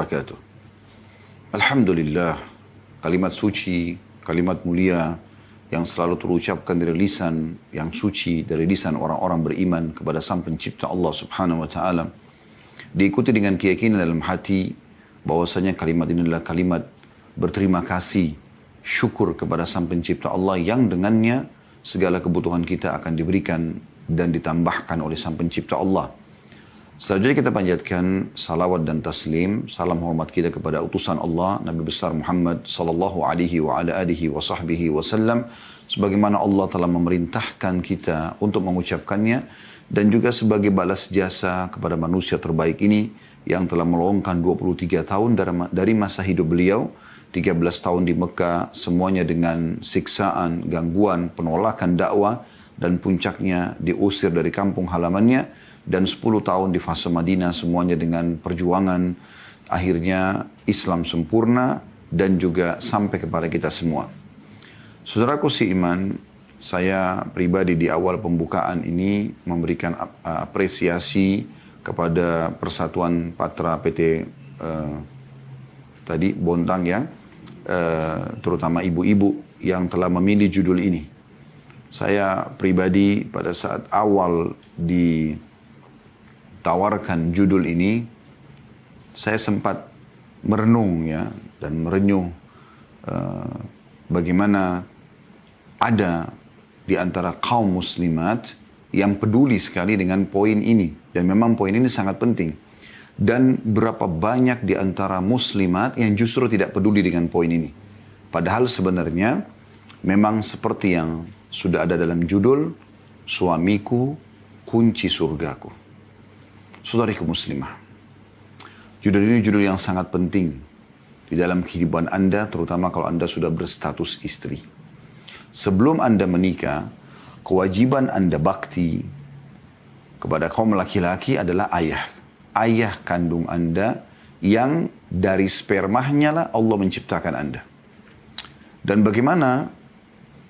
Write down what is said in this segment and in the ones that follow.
wabarakatuh. Alhamdulillah, kalimat suci, kalimat mulia yang selalu terucapkan dari lisan yang suci, dari lisan orang-orang beriman kepada Sang Pencipta Allah Subhanahu wa Ta'ala, diikuti dengan keyakinan dalam hati bahwasanya kalimat ini adalah kalimat berterima kasih, syukur kepada Sang Pencipta Allah yang dengannya segala kebutuhan kita akan diberikan dan ditambahkan oleh Sang Pencipta Allah. Selanjutnya kita panjatkan salawat dan taslim, salam hormat kita kepada utusan Allah, Nabi besar Muhammad sallallahu alaihi wa ala alihi wa sahbihi wasallam, sebagaimana Allah telah memerintahkan kita untuk mengucapkannya, dan juga sebagai balas jasa kepada manusia terbaik ini yang telah meluangkan 23 tahun dari masa hidup beliau, 13 tahun di Mekah, semuanya dengan siksaan, gangguan, penolakan dakwah, dan puncaknya diusir dari kampung halamannya, dan 10 tahun di fase Madinah, semuanya dengan perjuangan. Akhirnya Islam sempurna dan juga sampai kepada kita semua. Saudaraku seiman, saya pribadi di awal pembukaan ini memberikan apresiasi kepada Persatuan Patra PT tadi Bontang ya, terutama ibu-ibu yang telah memilih judul ini. Saya pribadi pada saat awal ditawarkan judul ini, saya sempat merenung ya, dan merenyuh bagaimana ada di antara kaum muslimat yang peduli sekali dengan poin ini. Dan memang poin ini sangat penting. Dan berapa banyak di antara muslimat yang justru tidak peduli dengan poin ini. Padahal sebenarnya memang seperti yang sudah ada dalam judul, suamiku kunci surgaku. Saudariku muslimah, judul ini judul yang sangat penting di dalam kehidupan Anda, terutama kalau Anda sudah berstatus istri. Sebelum Anda menikah, kewajiban Anda bakti kepada kaum laki-laki adalah ayah. Ayah kandung Anda yang dari spermanya lah Allah menciptakan Anda. Dan bagaimana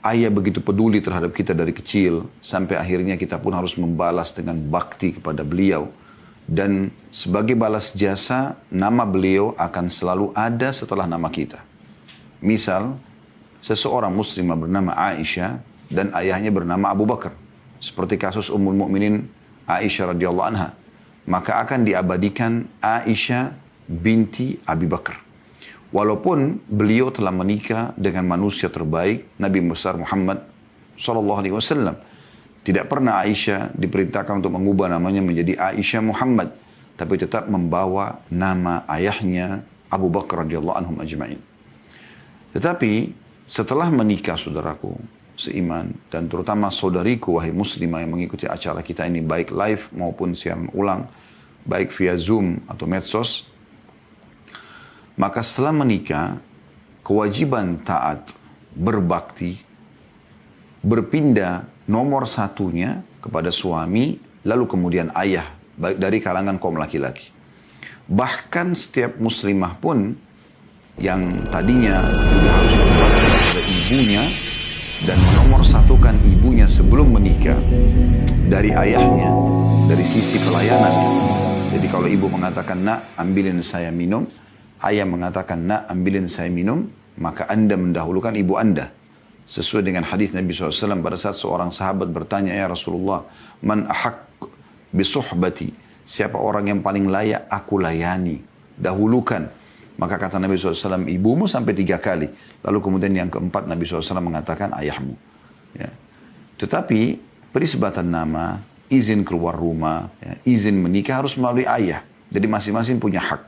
ayah begitu peduli terhadap kita dari kecil, sampai akhirnya kita pun harus membalas dengan bakti kepada beliau. Dan sebagai balas jasa, nama beliau akan selalu ada setelah nama kita. Misal, seseorang muslimah bernama Aisyah dan ayahnya bernama Abu Bakar. Seperti kasus Ummul Mukminin Aisyah radhiyallahu anha. Maka akan diabadikan Aisyah binti Abi Bakar. Walaupun beliau telah menikah dengan manusia terbaik, Nabi besar Muhammad SAW. Tidak pernah Aisyah diperintahkan untuk mengubah namanya menjadi Aisyah Muhammad. Tapi tetap membawa nama ayahnya Abu Bakar radhiyallahu anhum ajma'in. Tetapi setelah menikah, saudaraku seiman, dan terutama saudariku wahai muslimah yang mengikuti acara kita ini baik live maupun siaran ulang, baik via Zoom atau medsos, maka setelah menikah, kewajiban taat, berbakti, berpindah nomor satunya kepada suami, lalu kemudian ayah, baik dari kalangan kaum laki-laki. Bahkan setiap muslimah pun yang tadinya juga harus berbakti kepada ibunya dan nomor satukan ibunya sebelum menikah dari ayahnya, dari sisi pelayanannya. Jadi kalau ibu mengatakan, nak ambilin saya minum, ayah mengatakan, nak ambilin saya minum, maka Anda mendahulukan ibu Anda. Sesuai dengan hadis Nabi SAW pada saat seorang sahabat bertanya, ya Rasulullah, man ahak bisuhbati, siapa orang yang paling layak aku layani, dahulukan. Maka kata Nabi SAW, ibumu sampai 3 kali. Lalu kemudian yang keempat Nabi SAW mengatakan ayahmu. Ya. Tetapi penisbatan nama, izin keluar rumah, ya, izin menikah harus melalui ayah. Jadi masing-masing punya hak.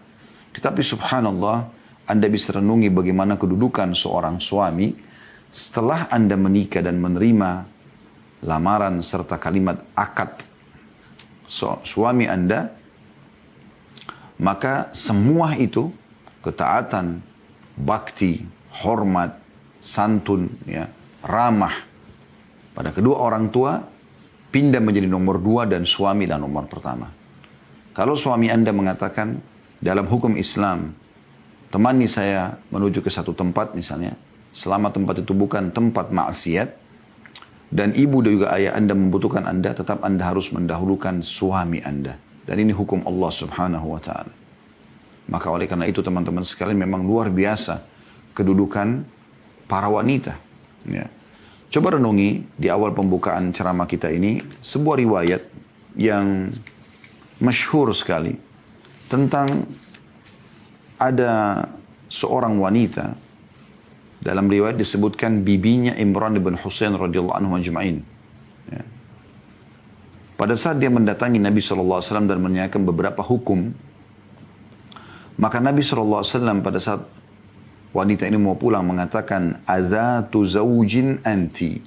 Tetapi subhanallah, Anda bisa renungi bagaimana kedudukan seorang suami setelah Anda menikah dan menerima lamaran serta kalimat akad suami Anda, maka semua itu, ketaatan, bakti, hormat, santun, ya, ramah pada kedua orang tua, pindah menjadi nomor 2 dan suami dan nomor pertama. Kalau suami Anda mengatakan, dalam hukum Islam, temani saya menuju ke satu tempat misalnya, selama tempat itu bukan tempat maksiat, dan ibu dan juga ayah Anda membutuhkan Anda, tetap Anda harus mendahulukan suami Anda. Dan ini hukum Allah Subhanahu wa Ta'ala. Maka oleh karena itu teman-teman sekalian memang luar biasa kedudukan para wanita. Ya. Coba renungi di awal pembukaan ceramah kita ini sebuah riwayat yang masyhur sekali tentang ada seorang wanita, dalam riwayat disebutkan bibinya Imran bin Husain radhiyallahu anhu ajma'in. Ya. Pada saat dia mendatangi Nabi SAW dan menanyakan beberapa hukum, maka Nabi SAW pada saat wanita ini mau pulang mengatakan, "Adzatu zawjin anti?"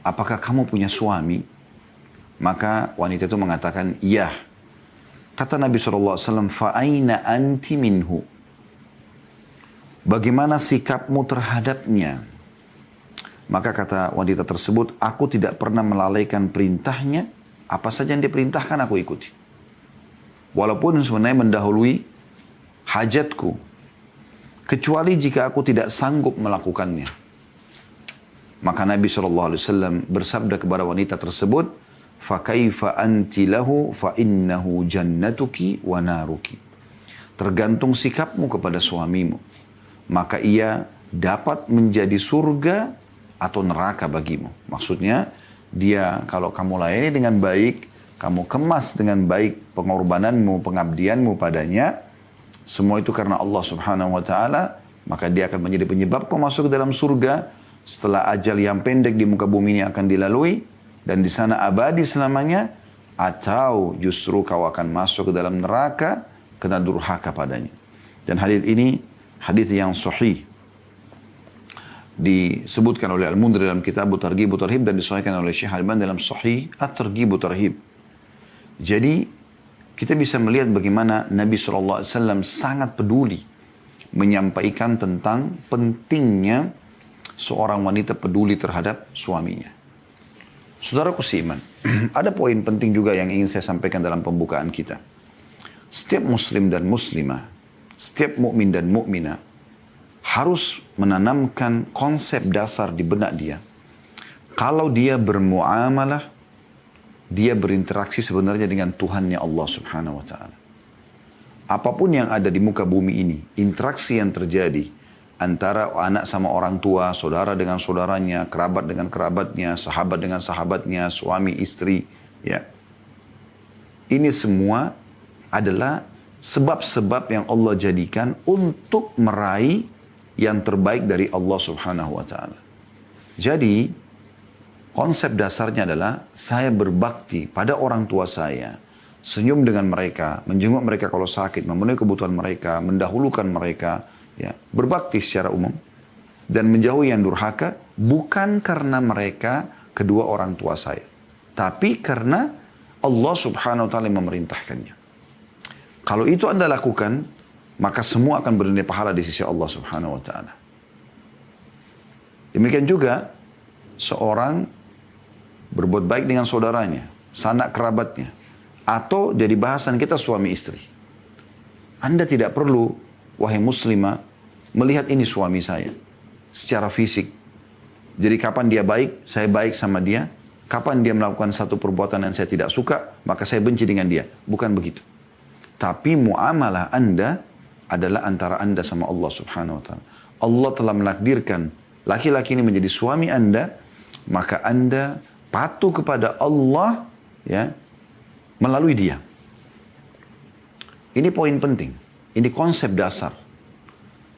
Apakah kamu punya suami? Maka wanita itu mengatakan, "Iya." Kata Nabi SAW, "Fa aina anti minhu?" Bagaimana sikapmu terhadapnya? Maka kata wanita tersebut, "Aku tidak pernah melalaikan perintahnya, apa saja yang diperintahkan aku ikuti. Walaupun sebenarnya mendahului hajatku, kecuali jika aku tidak sanggup melakukannya." Maka Nabi SAW bersabda kepada wanita tersebut, "فَكَيْفَ أَنْتِ لَهُ فَإِنَّهُ جَنَّتُكِ وَنَارُكِ." Tergantung sikapmu kepada suamimu, maka ia dapat menjadi surga atau neraka bagimu. Maksudnya, dia kalau kamu layani dengan baik, kamu kemas dengan baik pengorbananmu, pengabdianmu padanya, semua itu karena Allah Subhanahu wa Ta'ala, maka dia akan menjadi penyebab kau masuk ke dalam surga setelah ajal yang pendek di muka bumi ini akan dilalui, dan di sana abadi selamanya, atau justru kau akan masuk ke dalam neraka karena durhaka padanya. Dan hadis ini hadis yang sahih, disebutkan oleh Al-Mundhir dalam kitab Targhib Tarhib dan disahihkan oleh Syekh Al-Albani dalam Sahih At-Targhib Tarhib. Jadi kita bisa melihat bagaimana Nabi SAW sangat peduli menyampaikan tentang pentingnya seorang wanita peduli terhadap suaminya. Saudaraku seiman, ada poin penting juga yang ingin saya sampaikan dalam pembukaan kita. Setiap muslim dan muslimah, setiap mukmin dan mukminah harus menanamkan konsep dasar di benak dia. Kalau dia bermuamalah, dia berinteraksi sebenarnya dengan Tuhannya Allah Subhanahu wa Ta'ala. Apapun yang ada di muka bumi ini, interaksi yang terjadi antara anak sama orang tua, saudara dengan saudaranya, kerabat dengan kerabatnya, sahabat dengan sahabatnya, suami istri, ya. Ini semua adalah sebab-sebab yang Allah jadikan untuk meraih yang terbaik dari Allah Subhanahu wa Ta'ala. Jadi, konsep dasarnya adalah saya berbakti pada orang tua saya, senyum dengan mereka, menjenguk mereka kalau sakit, memenuhi kebutuhan mereka, mendahulukan mereka, ya, berbakti secara umum, dan menjauhi yang durhaka, bukan karena mereka kedua orang tua saya, tapi karena Allah Subhanahu wa Ta'ala yang memerintahkannya. Kalau itu Anda lakukan, maka semua akan bernilai pahala di sisi Allah Subhanahu wa Ta'ala. Demikian juga seorang berbuat baik dengan saudaranya, sanak kerabatnya, atau dari bahasan kita suami istri. Anda tidak perlu, wahai muslimah, melihat ini suami saya secara fisik. Jadi kapan dia baik, saya baik sama dia. Kapan dia melakukan satu perbuatan yang saya tidak suka, maka saya benci dengan dia. Bukan begitu. Tapi muamalah Anda adalah antara Anda sama Allah Subhanahu wa Ta'ala. Allah telah menakdirkan laki-laki ini menjadi suami Anda, maka Anda patuh kepada Allah, ya, melalui dia. Ini poin penting. Ini konsep dasar.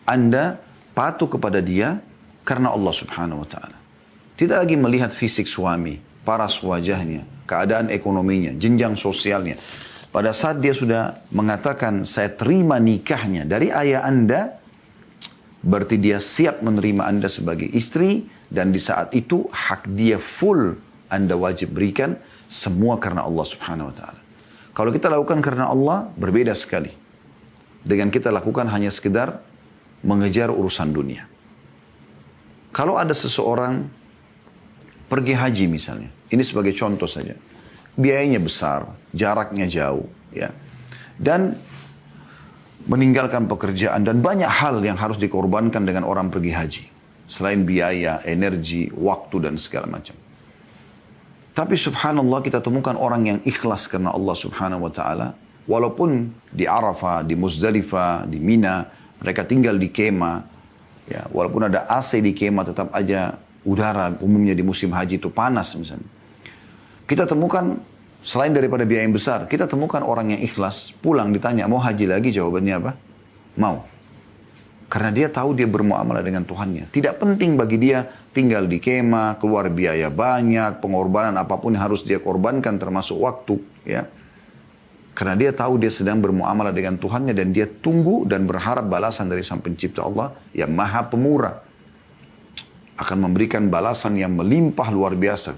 Anda patuh kepada dia karena Allah Subhanahu wa Ta'ala. Tidak lagi melihat fisik suami, paras wajahnya, keadaan ekonominya, jenjang sosialnya. Pada saat dia sudah mengatakan saya terima nikahnya dari ayah Anda, berarti dia siap menerima Anda sebagai istri, dan di saat itu hak dia full Anda wajib berikan, semua karena Allah Subhanahu wa Ta'ala. Kalau kita lakukan karena Allah, berbeda sekali dengan kita lakukan hanya sekedar mengejar urusan dunia. Kalau ada seseorang pergi haji misalnya, ini sebagai contoh saja, biayanya besar, jaraknya jauh, ya, dan meninggalkan pekerjaan dan banyak hal yang harus dikorbankan dengan orang pergi haji, selain biaya, energi, waktu dan segala macam. Tapi subhanallah kita temukan orang yang ikhlas karena Allah Subhanahu wa Ta'ala, walaupun di Arafah, di Muzdalifah, di Mina, mereka tinggal di kemah, ya, walaupun ada AC di kemah tetap aja udara umumnya di musim haji itu panas misalnya. Kita temukan selain daripada biaya yang besar, kita temukan orang yang ikhlas, pulang ditanya mau haji lagi, jawabannya apa? Mau. Karena dia tahu dia bermuamalah dengan Tuhannya. Tidak penting bagi dia tinggal di kemah, keluar biaya banyak, pengorbanan apapun yang harus dia korbankan termasuk waktu. Ya. Karena dia tahu dia sedang bermuamalah dengan Tuhannya dan dia tunggu dan berharap balasan dari Sang Pencipta Allah yang Maha Pemurah. Akan memberikan balasan yang melimpah luar biasa.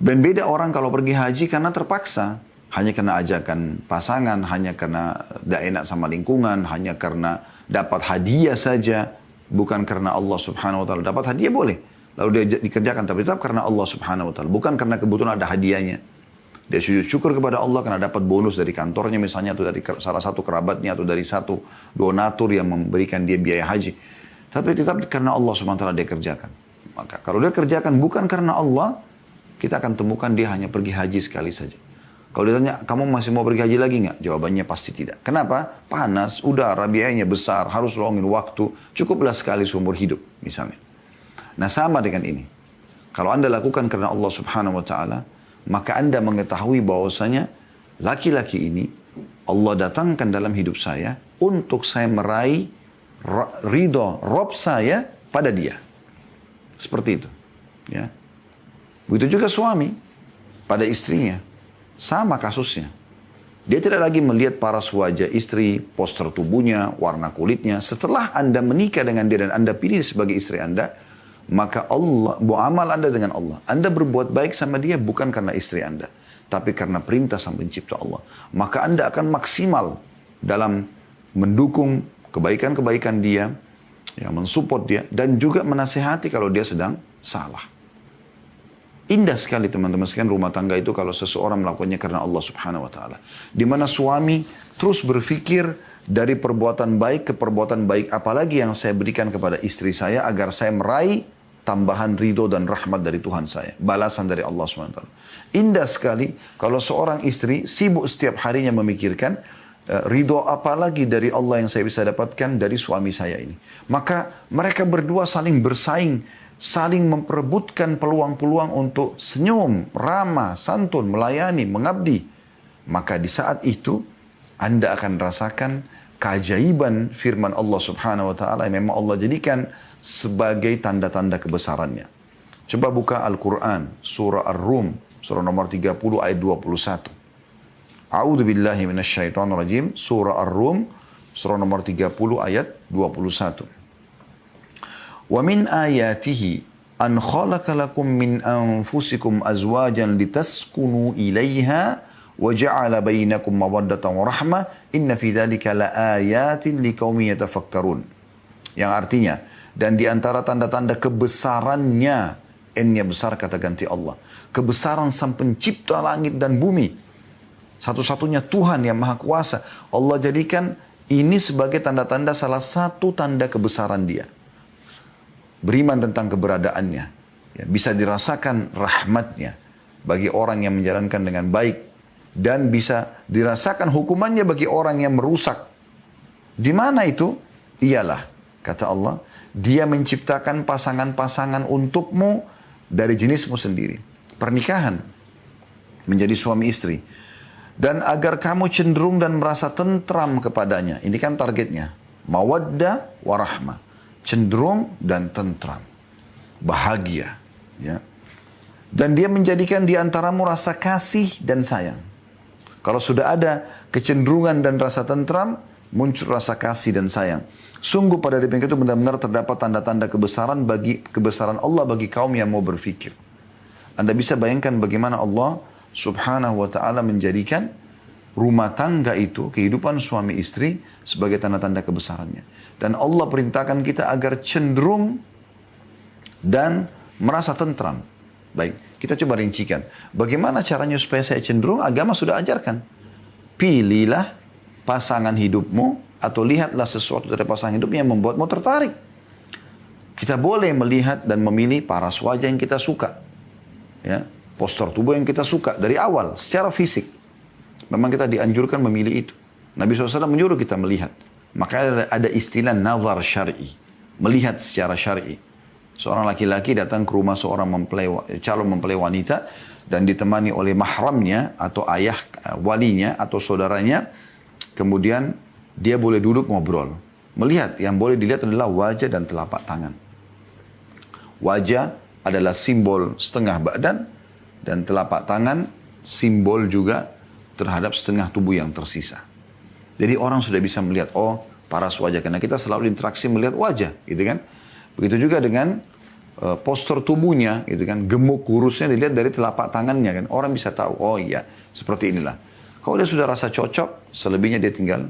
Dan beda orang kalau pergi haji karena terpaksa. Hanya karena ajakan pasangan, hanya karena tidak enak sama lingkungan, hanya karena dapat hadiah saja. Bukan karena Allah subhanahu wa ta'ala. Dapat hadiah boleh. Lalu dia dikerjakan, tapi tetap karena Allah subhanahu wa ta'ala. Bukan karena kebetulan ada hadiahnya. Dia sujud syukur kepada Allah karena dapat bonus dari kantornya misalnya, atau dari salah satu kerabatnya, atau dari satu donatur yang memberikan dia biaya haji. Tapi tetap karena Allah subhanahu wa ta'ala dia kerjakan. Maka kalau dia kerjakan bukan karena Allah, kita akan temukan dia hanya pergi haji sekali saja. Kalau ditanya, kamu masih mau pergi haji lagi nggak? Jawabannya pasti tidak. Kenapa? Panas, udara, biayanya besar, harus luangin waktu. Cukuplah sekali seumur hidup, misalnya. Nah, sama dengan ini. Kalau Anda lakukan karena Allah subhanahu wa ta'ala, maka Anda mengetahui bahwasanya laki-laki ini, Allah datangkan dalam hidup saya, untuk saya meraih ridho Rob saya pada dia. Seperti itu. Ya. Begitu juga suami pada istrinya. Sama kasusnya. Dia tidak lagi melihat paras wajah istri, poster tubuhnya, warna kulitnya. Setelah Anda menikah dengan dia dan Anda pilih sebagai istri Anda, maka Allah, muamal Anda dengan Allah. Anda berbuat baik sama dia bukan karena istri Anda, tapi karena perintah Sang Pencipta Allah. Maka Anda akan maksimal dalam mendukung kebaikan-kebaikan dia, ya, mensupport dia, dan juga menasihati kalau dia sedang salah. Indah sekali teman-teman sekalian rumah tangga itu kalau seseorang melakukannya karena Allah subhanahu wa ta'ala. Di mana suami terus berpikir dari perbuatan baik ke perbuatan baik. Apalagi yang saya berikan kepada istri saya agar saya meraih tambahan ridho dan rahmat dari Tuhan saya. Balasan dari Allah subhanahu wa ta'ala. Indah sekali kalau seorang istri sibuk setiap harinya memikirkan ridho apalagi dari Allah yang saya bisa dapatkan dari suami saya ini. Maka mereka berdua saling bersaing. Saling memperebutkan peluang-peluang untuk senyum, ramah, santun, melayani, mengabdi. Maka di saat itu, Anda akan rasakan keajaiban firman Allah subhanahu wa ta'ala yang memang Allah jadikan sebagai tanda-tanda kebesarannya. Coba buka Al-Quran, surah Ar-Rum, surah nomor 30 ayat 21. A'udhu billahi minasyaitonir rajim, surah Ar-Rum, surah nomor 30 ayat 21. وَمِنْ آيَاتِهِ أَنْ خَلَقَ لَكُمْ مِنْ أَنْفُسِكُمْ أَزْوَاجًا لِتَسْكُنُوا إِلَيْهَا وَجَعَلَ بَيْنَكُمْ مَوَدَّةً وَرَحْمَةً إِنَّ فِي ذَلِكَ لَآيَاتٍ لِقَوْمٍ يَتَفَكَّرُونَ. Yang artinya, dan di antara tanda-tanda kebesarannya, N-nya besar kata ganti Allah, kebesaran Sang Pencipta langit dan bumi, satu-satunya Tuhan yang Maha Kuasa, Allah jadikan ini sebagai tanda-tanda salah satu tanda kebesaran Dia. Beriman tentang keberadaannya, ya, bisa dirasakan rahmatnya bagi orang yang menjalankan dengan baik, dan bisa dirasakan hukumannya bagi orang yang merusak. Di mana itu? Ialah, kata Allah, Dia menciptakan pasangan-pasangan untukmu dari jenismu sendiri. Pernikahan menjadi suami istri. Dan agar kamu cenderung dan merasa tentram kepadanya. Ini kan targetnya. Mawaddah warahmah. Cenderung dan tentram. Bahagia. Ya. Dan Dia menjadikan di antaramu rasa kasih dan sayang. Kalau sudah ada kecenderungan dan rasa tentram, muncul rasa kasih dan sayang. Sungguh pada demikian itu benar-benar terdapat tanda-tanda kebesaran Allah bagi kaum yang mau berfikir. Anda bisa bayangkan bagaimana Allah subhanahu wa ta'ala menjadikan rumah tangga itu, kehidupan suami istri sebagai tanda-tanda kebesarannya. Dan Allah perintahkan kita agar cenderung dan merasa tentram. Baik, kita coba rincikan. Bagaimana caranya supaya saya cenderung? Agama sudah ajarkan. Pilihlah pasangan hidupmu atau lihatlah sesuatu dari pasangan hidupmu yang membuatmu tertarik. Kita boleh melihat dan memilih paras wajah yang kita suka. Ya, postur tubuh yang kita suka dari awal, secara fisik. memang kita dianjurkan memilih itu. Nabi SAW menyuruh kita melihat. Maka ada istilah nazar syar'i. Melihat secara syar'i. Seorang laki-laki datang ke rumah seorang calon mempelai wanita dan ditemani oleh mahramnya atau ayah walinya atau saudaranya. Kemudian dia boleh duduk ngobrol. Melihat, yang boleh dilihat adalah wajah dan telapak tangan. Wajah adalah simbol setengah badan dan telapak tangan simbol juga terhadap setengah tubuh yang tersisa. Jadi orang sudah bisa melihat, oh paras wajah. Karena kita selalu interaksi melihat wajah, gitu kan. Begitu juga dengan postur tubuhnya, gitu kan. Gemuk kurusnya dilihat dari telapak tangannya kan. Orang bisa tahu, oh iya, seperti inilah. Kalau dia sudah rasa cocok, selebihnya dia tinggal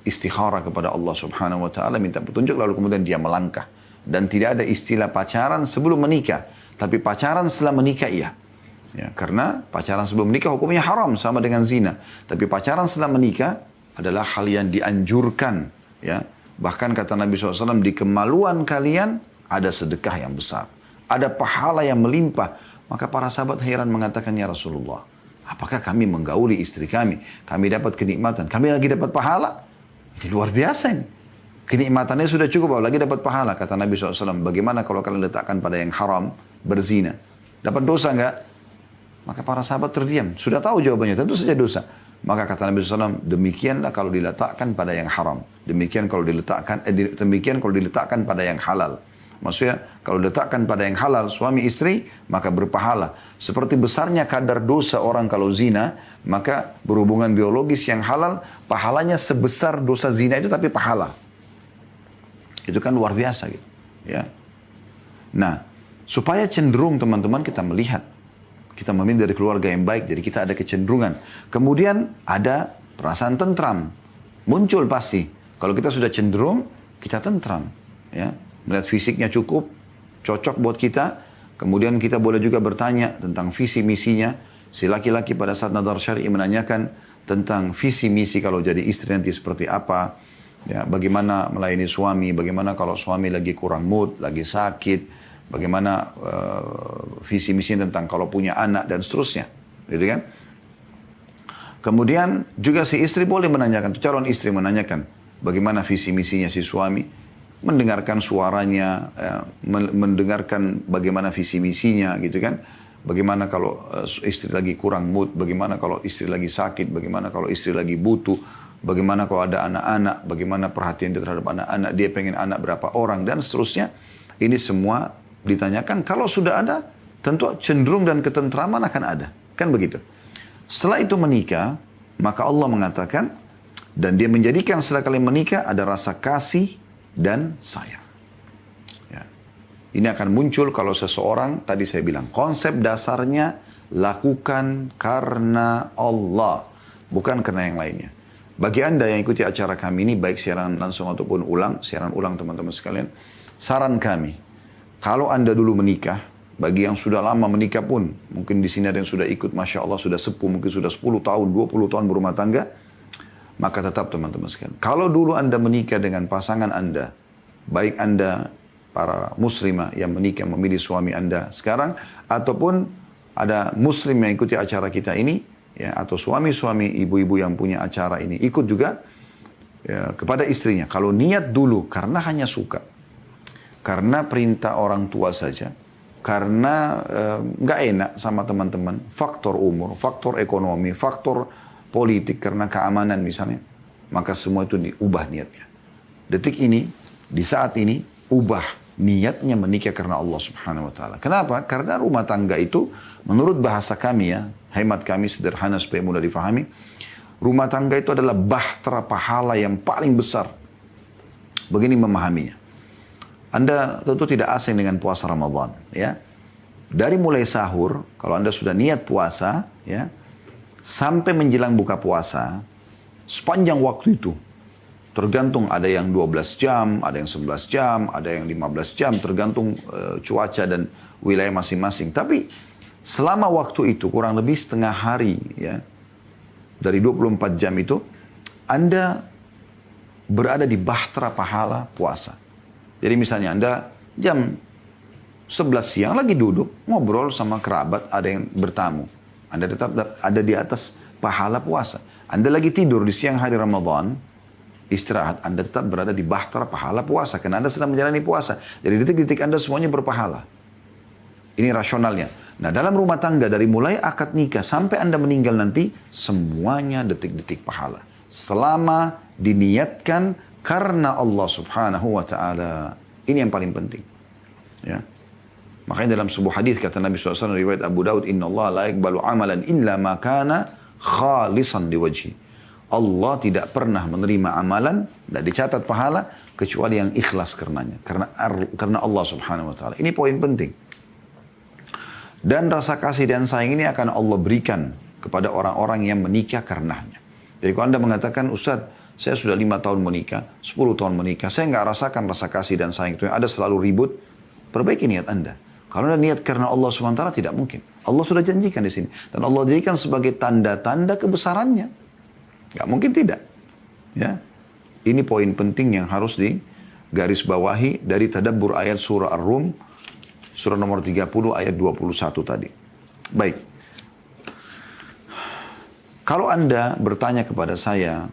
istikharah kepada Allah Subhanahu wa taala, minta petunjuk, lalu kemudian dia melangkah. Dan tidak ada istilah pacaran sebelum menikah, tapi pacaran setelah menikah iya. Ya, karena pacaran sebelum menikah hukumnya haram sama dengan zina. Tapi pacaran setelah menikah adalah hal yang dianjurkan. Ya. Bahkan kata Nabi SAW, di kemaluan kalian ada sedekah yang besar. Ada pahala yang melimpah. Maka para sahabat heran mengatakan, ya Rasulullah, apakah kami menggauli istri kami? Kami dapat kenikmatan. Kami lagi dapat pahala? Ini luar biasa ini. Kenikmatannya sudah cukup, lagi dapat pahala. Kata Nabi SAW, bagaimana kalau kalian letakkan pada yang haram, berzina? Dapat dosa enggak? Maka para sahabat terdiam. Sudah tahu jawabannya, tentu saja dosa. Maka kata Nabi SAW, demikianlah kalau diletakkan pada yang haram. Demikian kalau diletakkan pada yang halal. Maksudnya, kalau diletakkan pada yang halal, suami istri, maka berpahala. Seperti besarnya kadar dosa orang kalau zina, maka berhubungan biologis yang halal, pahalanya sebesar dosa zina itu, tapi pahala. Itu kan luar biasa gitu. Ya. Nah, supaya cenderung teman-teman kita melihat, kita memilih dari keluarga yang baik, jadi kita ada kecenderungan. Kemudian ada perasaan tentram. Muncul pasti. Kalau kita sudah cenderung, kita tentram. Ya. Melihat fisiknya cukup, cocok buat kita. Kemudian kita boleh juga bertanya tentang visi misinya. Si laki-laki pada saat nazar syar'i menanyakan tentang visi misi kalau jadi istri nanti seperti apa. Ya, bagaimana melayani suami, bagaimana kalau suami lagi kurang mood, lagi sakit. Bagaimana visi misi tentang kalau punya anak dan seterusnya, gitu kan? Kemudian juga si istri boleh menanyakan, calon istri menanyakan bagaimana visi misinya si suami, mendengarkan suaranya, mendengarkan bagaimana visi misinya, gitu kan? Bagaimana kalau istri lagi kurang mood, bagaimana kalau istri lagi sakit, bagaimana kalau istri lagi butuh, bagaimana kalau ada anak-anak, bagaimana perhatian dia terhadap anak-anak, dia pengen anak berapa orang dan seterusnya. Ini semua ditanyakan. Kalau sudah ada, tentu cenderung dan ketentraman akan ada. Kan begitu. Setelah itu menikah, maka Allah mengatakan, dan dia menjadikan setelah kalian menikah ada rasa kasih dan sayang. Ya. Ini akan muncul kalau seseorang, tadi saya bilang, konsep dasarnya lakukan karena Allah, bukan karena yang lainnya. Bagi Anda yang ikuti acara kami ini, baik siaran langsung ataupun siaran ulang teman-teman sekalian, saran kami, kalau Anda dulu menikah, bagi yang sudah lama menikah pun, mungkin di sini ada yang sudah ikut, Masya Allah, sudah sepuh, mungkin sudah 10 tahun, 20 tahun berumah tangga, maka tetap teman-teman sekalian. Kalau dulu Anda menikah dengan pasangan Anda, baik Anda para muslimah yang menikah memilih suami Anda sekarang, ataupun ada muslim yang ikuti acara kita ini, ya, atau suami-suami ibu-ibu yang punya acara ini, ikut juga ya, kepada istrinya. Kalau niat dulu karena hanya suka, karena perintah orang tua saja, karena nggak enak sama teman-teman, faktor umur, faktor ekonomi, faktor politik, karena keamanan misalnya, maka semua itu diubah niatnya. Detik ini, di saat ini, ubah niatnya menikah karena Allah Subhanahu Wa Taala. Kenapa? Karena rumah tangga itu, menurut bahasa kami ya, hemat kami sederhana supaya mudah difahami, rumah tangga itu adalah bahtera pahala yang paling besar. Begini memahaminya. Anda tentu tidak asing dengan puasa Ramadan, ya. Dari mulai sahur, kalau Anda sudah niat puasa, ya, sampai menjelang buka puasa, sepanjang waktu itu, tergantung ada yang 12 jam, ada yang 11 jam, ada yang 15 jam, tergantung cuaca dan wilayah masing-masing. Tapi selama waktu itu, kurang lebih setengah hari, ya, dari 24 jam itu, Anda berada di bahtera pahala puasa. Jadi misalnya Anda jam 11 siang lagi duduk, ngobrol sama kerabat, ada yang bertamu. Anda tetap ada di atas pahala puasa. Anda lagi tidur di siang hari Ramadan, istirahat, Anda tetap berada di bahtera pahala puasa. Karena Anda sedang menjalani puasa. Jadi detik-detik Anda semuanya berpahala. Ini rasionalnya. Nah, dalam rumah tangga dari mulai akad nikah sampai Anda meninggal nanti, semuanya detik-detik pahala. Selama diniatkan karena Allah subhanahu wa ta'ala. Ini yang paling penting. Ya. Makanya dalam sebuah hadis kata Nabi SAW riwayat Abu Daud, Inna Allah la yakbalu amalan illa ma kana khalisan liwajhi. Allah tidak pernah menerima amalan, dan dicatat pahala, kecuali yang ikhlas karenanya. Karena Allah subhanahu wa ta'ala. Ini poin penting. Dan rasa kasih dan sayang ini akan Allah berikan kepada orang-orang yang menikah karenanya. Jadi kalau Anda mengatakan, Ustaz, saya sudah 5 tahun menikah, 10 tahun menikah, saya nggak rasakan rasa kasih dan sayang itu. Ada selalu ribut, perbaiki niat Anda. Kalau Anda niat karena Allah SWT tidak mungkin. Allah sudah janjikan di sini. Dan Allah jadikan sebagai tanda-tanda kebesarannya. Nggak mungkin tidak. Ya. Ini poin penting yang harus digarisbawahi dari tadabbur ayat surah Ar-Rum, surah nomor 30 ayat 21 tadi. Baik. Kalau Anda bertanya kepada saya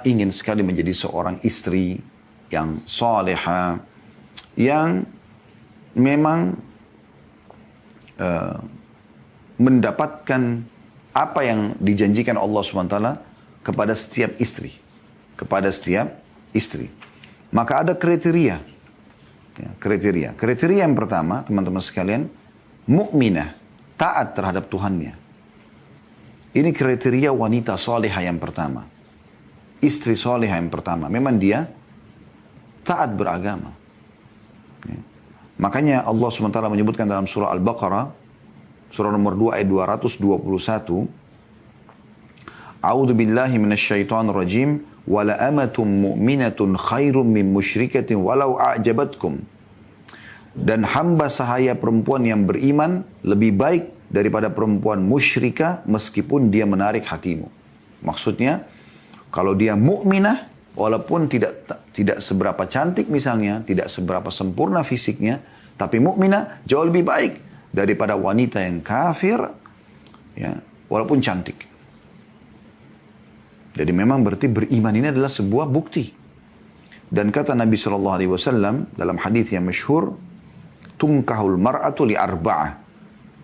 ingin sekali menjadi seorang istri yang soleha, yang memang mendapatkan apa yang dijanjikan Allah SWT kepada setiap istri. Kepada setiap istri. Maka ada kriteria. Ya, kriteria yang pertama, teman-teman sekalian, mukminah, taat terhadap Tuhannya. Ini kriteria wanita soleha yang pertama. Istri soleha yang pertama. Memang dia taat beragama. Ya. Makanya Allah SWT menyebutkan dalam surah Al-Baqarah, surah nomor 2 ayat 221, A'udzu billahi minasyaitonir rajim. Wala amatum mu'minatun khairum min musyrikatin walau a'jabatkum. Dan hamba sahaya perempuan yang beriman lebih baik daripada perempuan musyrikah meskipun dia menarik hatimu. Maksudnya, kalau dia mukminah, walaupun tidak seberapa cantik misalnya, tidak seberapa sempurna fisiknya, tapi mukminah jauh lebih baik daripada wanita yang kafir, ya, walaupun cantik. Jadi memang berarti beriman ini adalah sebuah bukti. Dan kata Nabi SAW dalam hadis yang masyhur, tunkahul mar'atu li arba'ah.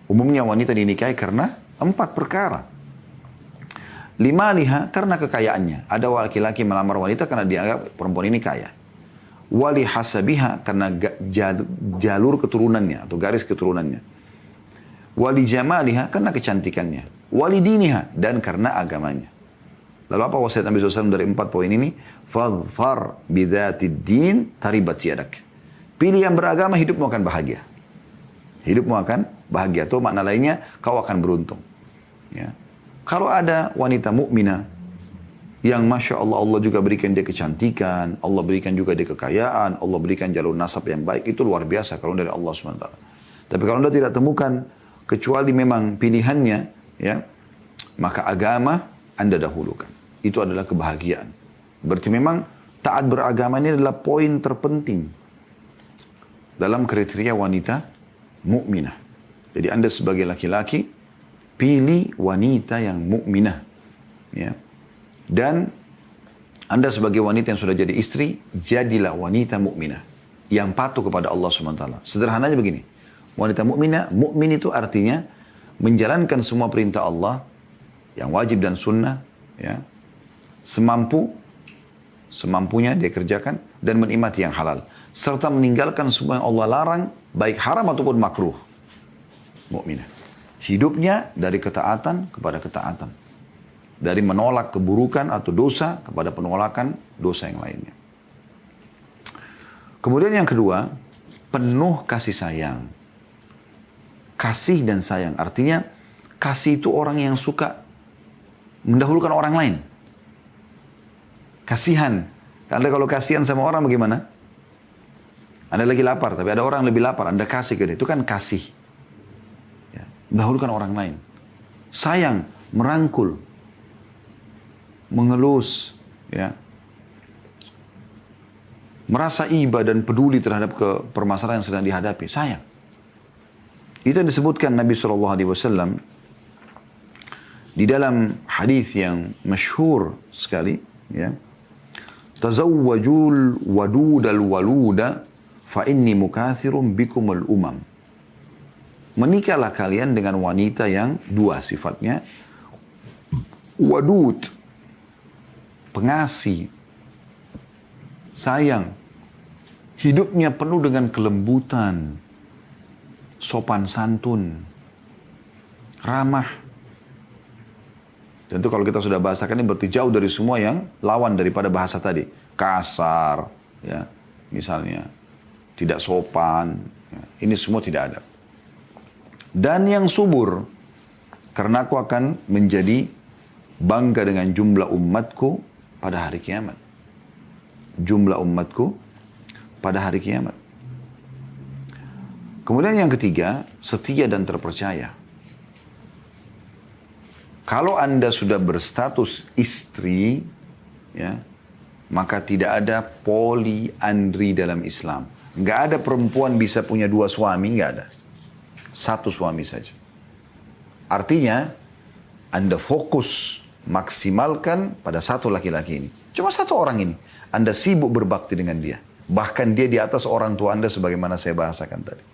Umumnya wanita dinikahi karena 4 perkara. 5 liha karena kekayaannya. Ada laki-laki melamar wanita karena dianggap perempuan ini kaya. Wali hasabiha karena jalur keturunannya atau garis keturunannya. Wali jamaliha karena kecantikannya. Wali diniha dan karena agamanya. Lalu apa wasiat Nabi SAW dari 4 poin ini? Fadfar bidzatid din taribat yadak. Pilih yang beragama, hidupmu akan bahagia. Hidupmu akan bahagia. Atau makna lainnya, kau akan beruntung. Ya. Kalau ada wanita mukminah yang Masya Allah, Allah juga berikan dia kecantikan, Allah berikan juga dia kekayaan, Allah berikan jalur nasab yang baik, itu luar biasa kalau dari Allah SWT. Tapi kalau Anda tidak temukan, kecuali memang pilihannya, ya, maka agama Anda dahulukan. Itu adalah kebahagiaan. Berarti memang taat beragama ini adalah poin terpenting dalam kriteria wanita mukminah. Jadi Anda sebagai laki-laki, pilih wanita yang mukminah. Ya. Dan Anda sebagai wanita yang sudah jadi istri, jadilah wanita mukminah yang patuh kepada Allah SWT. Sederhananya begini, wanita mukminah, mukmin itu artinya menjalankan semua perintah Allah yang wajib dan sunnah, ya, semampunya dia kerjakan dan menikmati yang halal, serta meninggalkan semua yang Allah larang, baik haram ataupun makruh. Mukminah hidupnya dari ketaatan kepada ketaatan, dari menolak keburukan atau dosa kepada penolakan dosa yang lainnya. Kemudian yang kedua, penuh kasih sayang. Kasih dan sayang artinya kasih itu orang yang suka mendahulukan orang lain. Kasihan. Anda kalau kasihan sama orang bagaimana? Anda lagi lapar, tapi ada orang lebih lapar. Anda kasih ke dia. Itu kan kasih. Ya, mendahulukan orang lain. Sayang, merangkul. Mengelus. Ya. Merasa iba dan peduli terhadap permasalahan yang sedang dihadapi. Sayang. Itu yang disebutkan Nabi SAW Di dalam hadis yang masyhur sekali, ya, tazawwajul wadudal waluda fa inni mukathirun bikumul umam. Menikahlah kalian dengan wanita yang dua sifatnya. Wadud, pengasih, sayang, hidupnya penuh dengan kelembutan, sopan santun, ramah. Tentu kalau kita sudah bahasakan ini berarti jauh dari semua yang lawan daripada bahasa tadi. Kasar, ya, misalnya, tidak sopan, ya, ini semua tidak ada. Dan yang subur, karena aku akan menjadi bangga dengan jumlah umatku pada hari kiamat. Jumlah umatku pada hari kiamat. Kemudian yang ketiga, setia dan terpercaya. Kalau Anda sudah berstatus istri, ya, maka tidak ada poliandri dalam Islam. Nggak ada perempuan bisa punya dua suami, nggak ada. Satu suami saja. Artinya, Anda fokus maksimalkan pada satu laki-laki ini. Cuma satu orang ini. Anda sibuk berbakti dengan dia. Bahkan dia di atas orang tua Anda sebagaimana saya bahasakan tadi.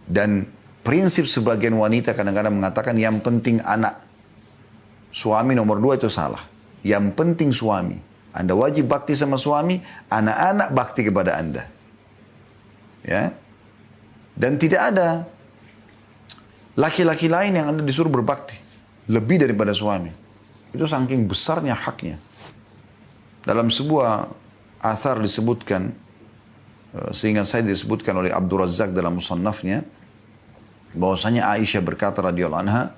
Dan prinsip sebagian wanita kadang-kadang mengatakan yang penting anak. Suami nomor 2 itu salah. Yang penting suami. Anda wajib bakti sama suami, anak-anak bakti kepada Anda. Ya. Dan tidak ada laki-laki lain yang Anda disuruh berbakti. Lebih daripada suami. Itu saking besarnya haknya. Dalam sebuah athar disebutkan, sehingga saya disebutkan oleh Abdul Razak dalam musannafnya, bahwasanya Aisyah berkata radhiyallahu anha,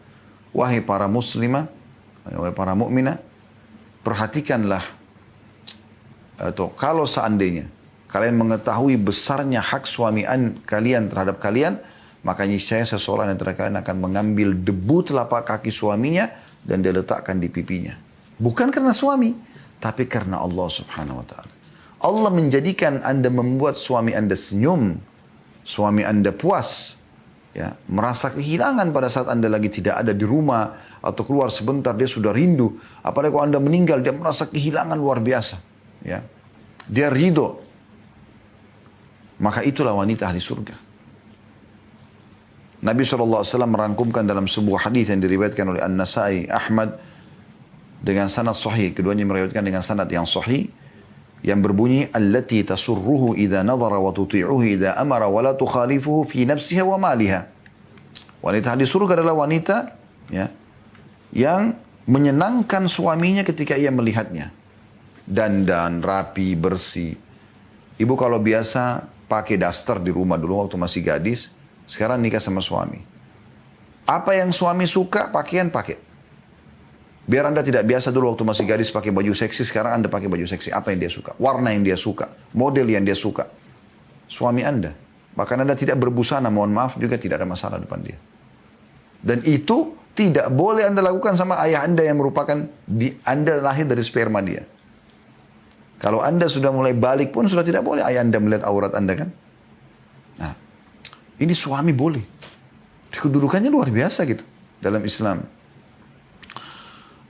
wahai para muslimah, wahai para mukminah, perhatikanlah, atau kalau seandainya kalian mengetahui besarnya hak suami kalian terhadap kalian, maka niscaya seseorang antara kalian akan mengambil debu telapak kaki suaminya dan dia letakkan di pipinya. Bukan karena suami, tapi karena Allah subhanahu wa ta'ala. Allah menjadikan Anda membuat suami Anda senyum, suami Anda puas, ya, merasa kehilangan pada saat Anda lagi tidak ada di rumah atau keluar sebentar dia sudah rindu. Apalagi kalau Anda meninggal dia merasa kehilangan luar biasa, ya. Dia ridho. Maka itulah wanita ahli surga. Nabi SAW merangkumkan dalam sebuah hadis yang diriwayatkan oleh An-Nasai, Ahmad dengan sanad sahih, keduanya meriwayatkan dengan sanad yang sahih, yang berbunyi allati tasurruhu idza nadhara wa tuti'uhu idza amara wa la tukhalifuhu fi nafsiha wa maliha. Wanita di surga adalah wanita, ya, yang menyenangkan suaminya ketika ia melihatnya. Dandan, rapi, bersih. Ibu kalau biasa pakai daster di rumah dulu waktu masih gadis, sekarang nikah sama suami. Apa yang suami suka, pakaian pakai. Biar Anda tidak biasa dulu waktu masih gadis pakai baju seksi, sekarang Anda pakai baju seksi. Apa yang dia suka? Warna yang dia suka. Model yang dia suka. Suami Anda. Bahkan Anda tidak berbusana, mohon maaf juga tidak ada masalah depan dia. Dan itu tidak boleh Anda lakukan sama ayah Anda yang merupakan Anda lahir dari sperma dia. Kalau Anda sudah mulai balik pun sudah tidak boleh ayah Anda melihat aurat Anda kan. Nah, ini suami boleh. Kedudukannya luar biasa gitu dalam Islam.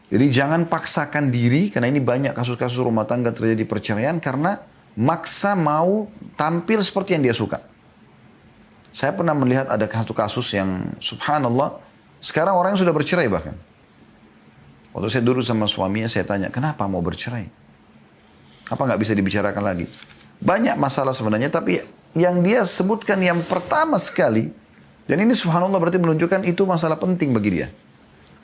Jadi jangan paksakan diri, karena ini banyak kasus-kasus rumah tangga terjadi perceraian karena maksa mau tampil seperti yang dia suka. Saya pernah melihat ada satu kasus yang subhanallah, sekarang orang yang sudah bercerai bahkan. Waktu saya duduk sama suaminya, saya tanya, kenapa mau bercerai? Apa nggak bisa dibicarakan lagi? Banyak masalah sebenarnya, tapi yang dia sebutkan yang pertama sekali, dan ini subhanallah berarti menunjukkan itu masalah penting bagi dia.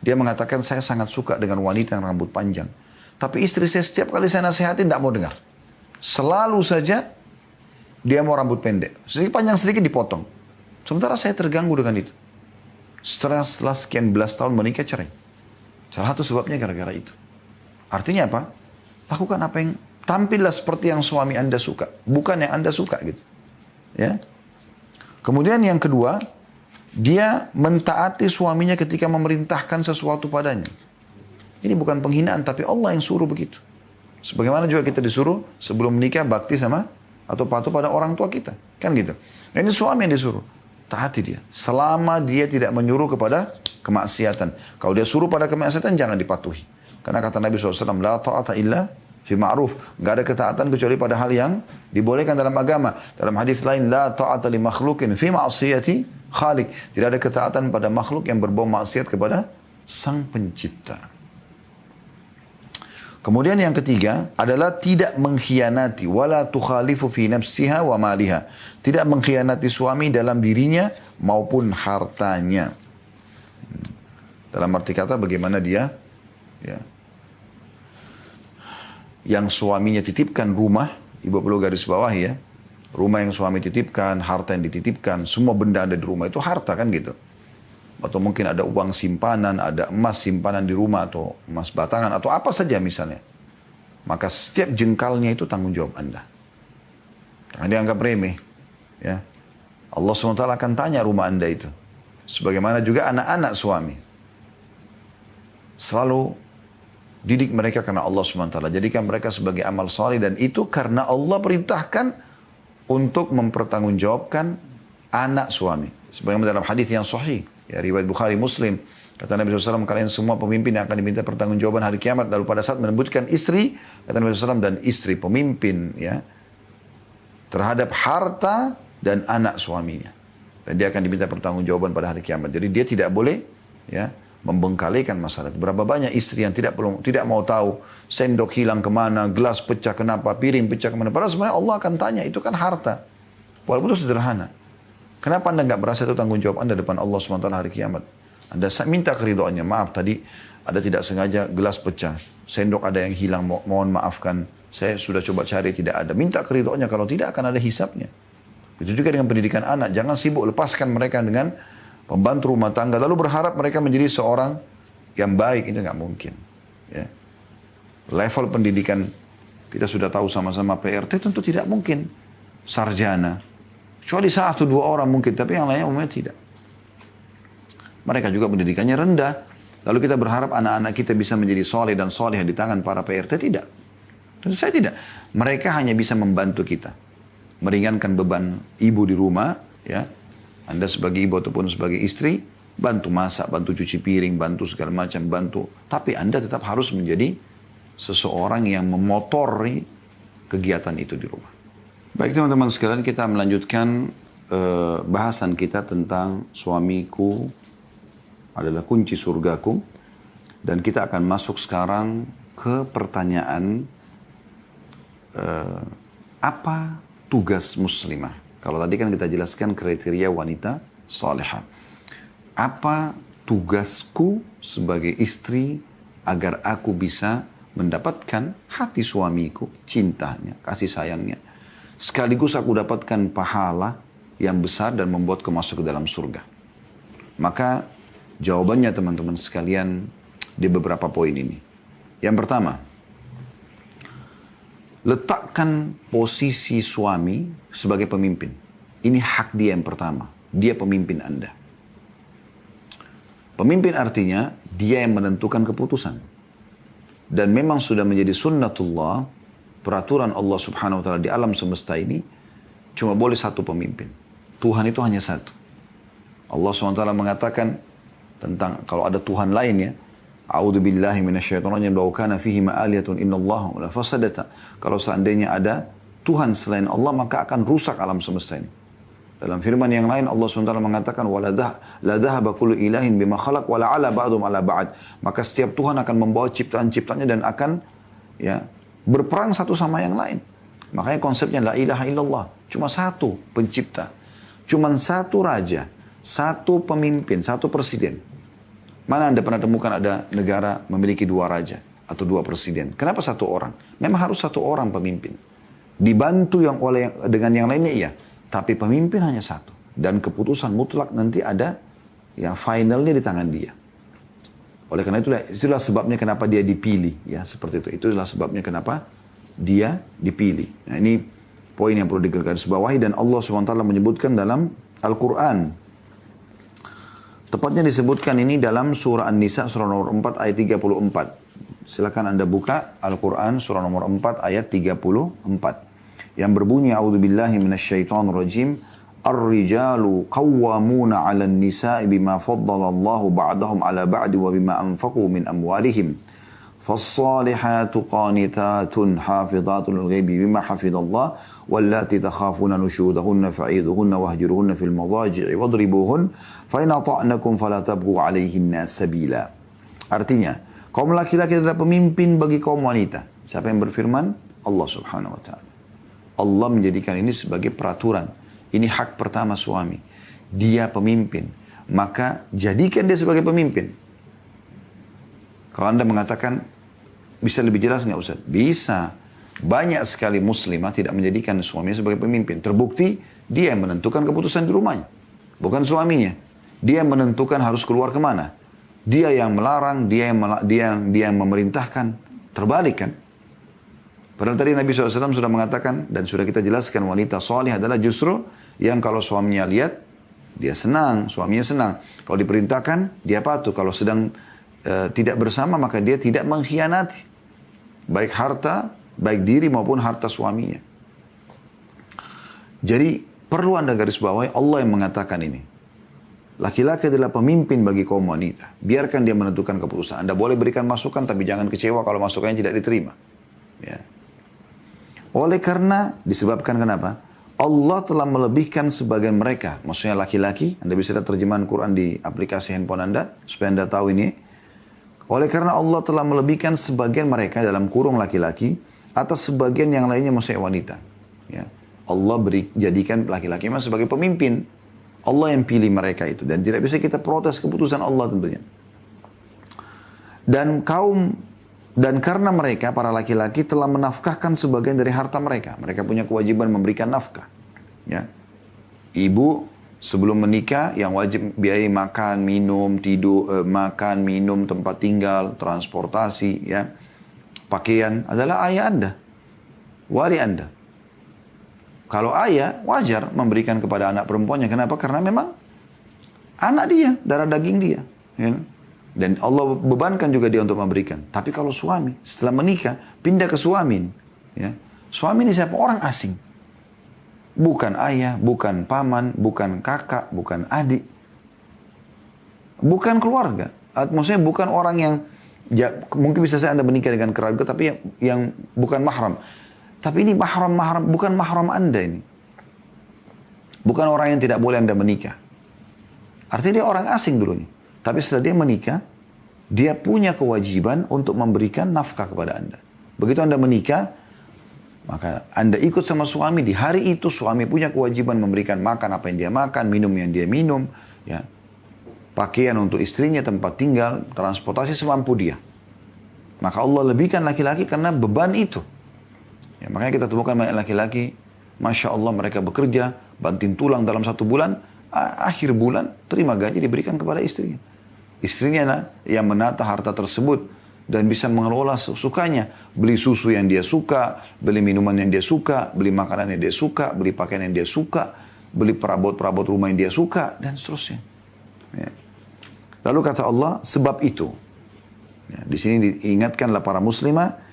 Dia mengatakan, saya sangat suka dengan wanita yang rambut panjang. Tapi istri saya setiap kali saya nasihatin, tidak mau dengar. Selalu saja, dia mau rambut pendek. Sedikit panjang, sedikit dipotong. Sementara saya terganggu dengan itu. Setelah sekian belas tahun menikah, cerai. Salah satu sebabnya gara-gara itu. Artinya apa? Lakukan apa yang, tampillah seperti yang suami Anda suka. Bukan yang Anda suka gitu. Ya. Kemudian yang kedua, dia mentaati suaminya ketika memerintahkan sesuatu padanya. Ini bukan penghinaan, tapi Allah yang suruh begitu. Sebagaimana juga kita disuruh sebelum menikah bakti sama atau patuh pada orang tua kita. Kan gitu. Nah, ini suami yang disuruh. taati dia. Selama dia tidak menyuruh kepada kemaksiatan. Kalau dia suruh pada kemaksiatan, jangan dipatuhi. Karena kata Nabi SAW, la ta'ata illa fi ma'ruf. Gak ada ketaatan kecuali pada hal yang dibolehkan dalam agama. Dalam hadis lain, la ta'ata li makhlukin fi ma'asiyati khalik. Tidak ada ketaatan pada makhluk yang berbau maksiat kepada sang pencipta. Kemudian yang ketiga adalah tidak mengkhianati. Wala tukhalifu fi nafsiha wa maliha. Tidak mengkhianati suami dalam dirinya maupun hartanya. Dalam arti kata bagaimana dia, ya, yang suaminya titipkan rumah, ibu perlu garis bawah ya, rumah yang suami titipkan, harta yang dititipkan, semua benda ada di rumah itu harta kan gitu. Atau mungkin ada uang simpanan, ada emas simpanan di rumah, atau emas batangan, atau apa saja misalnya. Maka setiap jengkalnya itu tanggung jawab Anda. Jangan dianggap remeh. Ya. Allah SWT akan tanya rumah Anda itu. Sebagaimana juga anak-anak suami. Selalu didik mereka karena Allah SWT. Jadikan mereka sebagai amal saleh, dan itu karena Allah perintahkan untuk mempertanggungjawabkan anak suami. Sebagaimana dalam hadis yang sahih. Ya, riwayat Bukhari Muslim. Kata Nabi SAW, kalian semua pemimpin yang akan diminta pertanggungjawaban hari kiamat. Lalu pada saat menyebutkan istri, kata Nabi SAW, dan istri pemimpin ya, terhadap harta dan anak suaminya. Dan dia akan diminta pertanggungjawaban pada hari kiamat. Jadi dia tidak boleh ya, membengkalikan masalah. Berapa banyak istri yang tidak mau tahu sendok hilang kemana, gelas pecah kenapa, piring pecah kemana. Padahal sebenarnya Allah akan tanya, itu kan harta. Walaupun itu sederhana. Kenapa Anda nggak merasa itu tanggung jawab Anda depan Allah SWT hari kiamat? Anda minta keridhaannya, maaf tadi ada tidak sengaja gelas pecah, sendok ada yang hilang, mohon maafkan, saya sudah coba cari tidak ada. Minta keridhaannya, kalau tidak akan ada hisapnya. Itu juga dengan pendidikan anak, jangan sibuk lepaskan mereka dengan pembantu rumah tangga, lalu berharap mereka menjadi seorang yang baik, itu nggak mungkin. Ya. Level pendidikan kita sudah tahu sama-sama PRT tentu tidak mungkin sarjana. Kecuali 1-2 orang mungkin, tapi yang lainnya umumnya tidak. Mereka juga pendidikannya rendah. Lalu kita berharap anak-anak kita bisa menjadi soleh dan soleh di tangan para PRT, tidak. Tentu saya tidak. Mereka hanya bisa membantu kita. Meringankan beban ibu di rumah, ya. Anda sebagai ibu ataupun sebagai istri, bantu masak, bantu cuci piring, bantu segala macam, bantu. Tapi Anda tetap harus menjadi seseorang yang memotori kegiatan itu di rumah. Baik teman-teman sekalian, kita melanjutkan bahasan kita tentang suamiku adalah kunci surgaku. Dan kita akan masuk sekarang ke pertanyaan apa tugas muslimah. Kalau tadi kan kita jelaskan kriteria wanita salihah. Apa tugasku sebagai istri agar aku bisa mendapatkan hati suamiku, cintanya, kasih sayangnya. Sekaligus aku dapatkan pahala yang besar dan membuatku masuk ke dalam surga. Maka jawabannya teman-teman sekalian di beberapa poin ini. Yang pertama, letakkan posisi suami sebagai pemimpin. Ini hak dia yang pertama. Dia pemimpin Anda. Pemimpin artinya dia yang menentukan keputusan. Dan memang sudah menjadi sunnatullah, peraturan Allah Subhanahu wa taala di alam semesta ini cuma boleh satu pemimpin. Tuhan itu hanya satu. Allah Subhanahu wa taala mengatakan tentang kalau ada Tuhan lain ya, a'udzubillahi minasyaitonir rajim, law kana fihi ma'aliyatun innallaha la fasadata. Kalau seandainya ada Tuhan selain Allah, maka akan rusak alam semesta ini. Dalam firman yang lain Allah SWT mengatakan la dhahaba kullu ilahin bima khalaq wa la ala ba'dhum ala ba'd. Maka setiap Tuhan akan membawa ciptaan-ciptaannya dan akan ya berperang satu sama yang lain. Makanya konsepnya la ilaha illallah. Cuma satu pencipta. Cuma satu raja. Satu pemimpin. Satu presiden. Mana Anda pernah temukan ada negara memiliki 2 raja atau 2 presiden? Kenapa satu orang? Memang harus satu orang pemimpin. Dibantu dengan yang lainnya iya. Tapi pemimpin hanya satu. Dan keputusan mutlak nanti ada ya finalnya di tangan dia. Oleh karena itulah sebabnya kenapa dia dipilih. Ya, seperti itu. Itulah sebabnya kenapa dia dipilih. Nah, ini poin yang perlu digarisbawahi. Dan Allah SWT menyebutkan dalam Al-Quran. Tepatnya disebutkan ini dalam surah An-Nisa, surah nomor 4 ayat 34. Silakan Anda buka Al-Quran, surah nomor 4 ayat 34. Yang berbunyi, A'udzubillahi minasyaitonirrajim. Ar-rijalu qawwamuna 'alan nisa'i bima faddala Allahu ba'dahum 'ala ba'di wa bima anfaqu min amwalihim. Fas-salihatu qanitatun hafidhatun lil-ghaibi bima hafidallah wallati takhafuna nusyudahunna fa'iduhunna wahjuruhunna fil madaji'i wadribuhun fa in ata'nakum fala tabghu 'alayhinna sabila. Artinya, kaum laki-laki adalah pemimpin bagi kaum wanita. Siapa yang berfirman? Allah Subhanahu wa taala. Allah menjadikan ini sebagai peraturan. Ini hak pertama suami. Dia pemimpin. Maka jadikan dia sebagai pemimpin. Kalau Anda mengatakan, bisa lebih jelas nggak Ustaz? Bisa. Banyak sekali muslimah tidak menjadikan suaminya sebagai pemimpin. Terbukti, dia yang menentukan keputusan di rumahnya. Bukan suaminya. Dia yang menentukan harus keluar kemana. Dia yang melarang, dia yang memerintahkan. Terbalik kan? Padahal tadi Nabi SAW sudah mengatakan, dan sudah kita jelaskan, wanita salih adalah justru yang kalau suaminya lihat, dia senang, suaminya senang. Kalau diperintahkan, dia patuh. Kalau sedang tidak bersama, maka dia tidak mengkhianati. Baik harta, baik diri maupun harta suaminya. Jadi, perlu Anda garis bawahi, Allah yang mengatakan ini. Laki-laki adalah pemimpin bagi kaum wanita. Biarkan dia menentukan keputusan. Anda boleh berikan masukan, tapi jangan kecewa kalau masukannya tidak diterima. Ya. Oleh karena, disebabkan kenapa? Allah telah melebihkan sebagian mereka. Maksudnya laki-laki. Anda bisa lihat terjemahan Quran di aplikasi handphone Anda. Supaya Anda tahu ini. Oleh karena Allah telah melebihkan sebagian mereka dalam kurung laki-laki. Atas sebagian yang lainnya maksudnya wanita. Ya. Allah jadikan laki-laki memang sebagai pemimpin. Allah yang pilih mereka itu. Dan tidak bisa kita protes keputusan Allah tentunya. Dan karena mereka, para laki-laki telah menafkahkan sebagian dari harta mereka. Mereka punya kewajiban memberikan nafkah. Ya. Ibu sebelum menikah yang wajib biayai makan, minum, tidur, makan, minum, tempat tinggal, transportasi, ya, pakaian adalah ayah Anda. Wali Anda. Kalau ayah wajar memberikan kepada anak perempuannya. Kenapa? Karena memang anak dia, darah daging dia. Ya. Dan Allah bebankan juga dia untuk memberikan. Tapi kalau suami, setelah menikah, pindah ke suami. Ya. Suami ini siapa? Orang asing. Bukan ayah, bukan paman, bukan kakak, bukan adik. Bukan keluarga. Maksudnya bukan orang yang, ya, mungkin bisa saya Anda menikah dengan kerabat, tapi yang bukan mahram. Tapi ini mahram, bukan mahram Anda ini. Bukan orang yang tidak boleh Anda menikah. Artinya dia orang asing dulu nih. Tapi setelah dia menikah, dia punya kewajiban untuk memberikan nafkah kepada Anda. Begitu Anda menikah, maka Anda ikut sama suami. Di hari itu suami punya kewajiban memberikan makan apa yang dia makan, minum yang dia minum, ya, pakaian untuk istrinya, tempat tinggal, transportasi semampu dia. Maka Allah lebihkan laki-laki karena beban itu. Ya, makanya kita temukan banyak laki-laki, Masya Allah mereka bekerja, banting tulang dalam 1 bulan, akhir bulan terima gaji diberikan kepada istrinya. Istrinya yang menata harta tersebut dan bisa mengelola sukanya. Beli susu yang dia suka, beli minuman yang dia suka, beli makanan yang dia suka, beli pakaian yang dia suka, beli perabot-perabot rumah yang dia suka, dan seterusnya. Ya. Lalu kata Allah, sebab itu. Ya, di sini diingatkanlah para muslimah,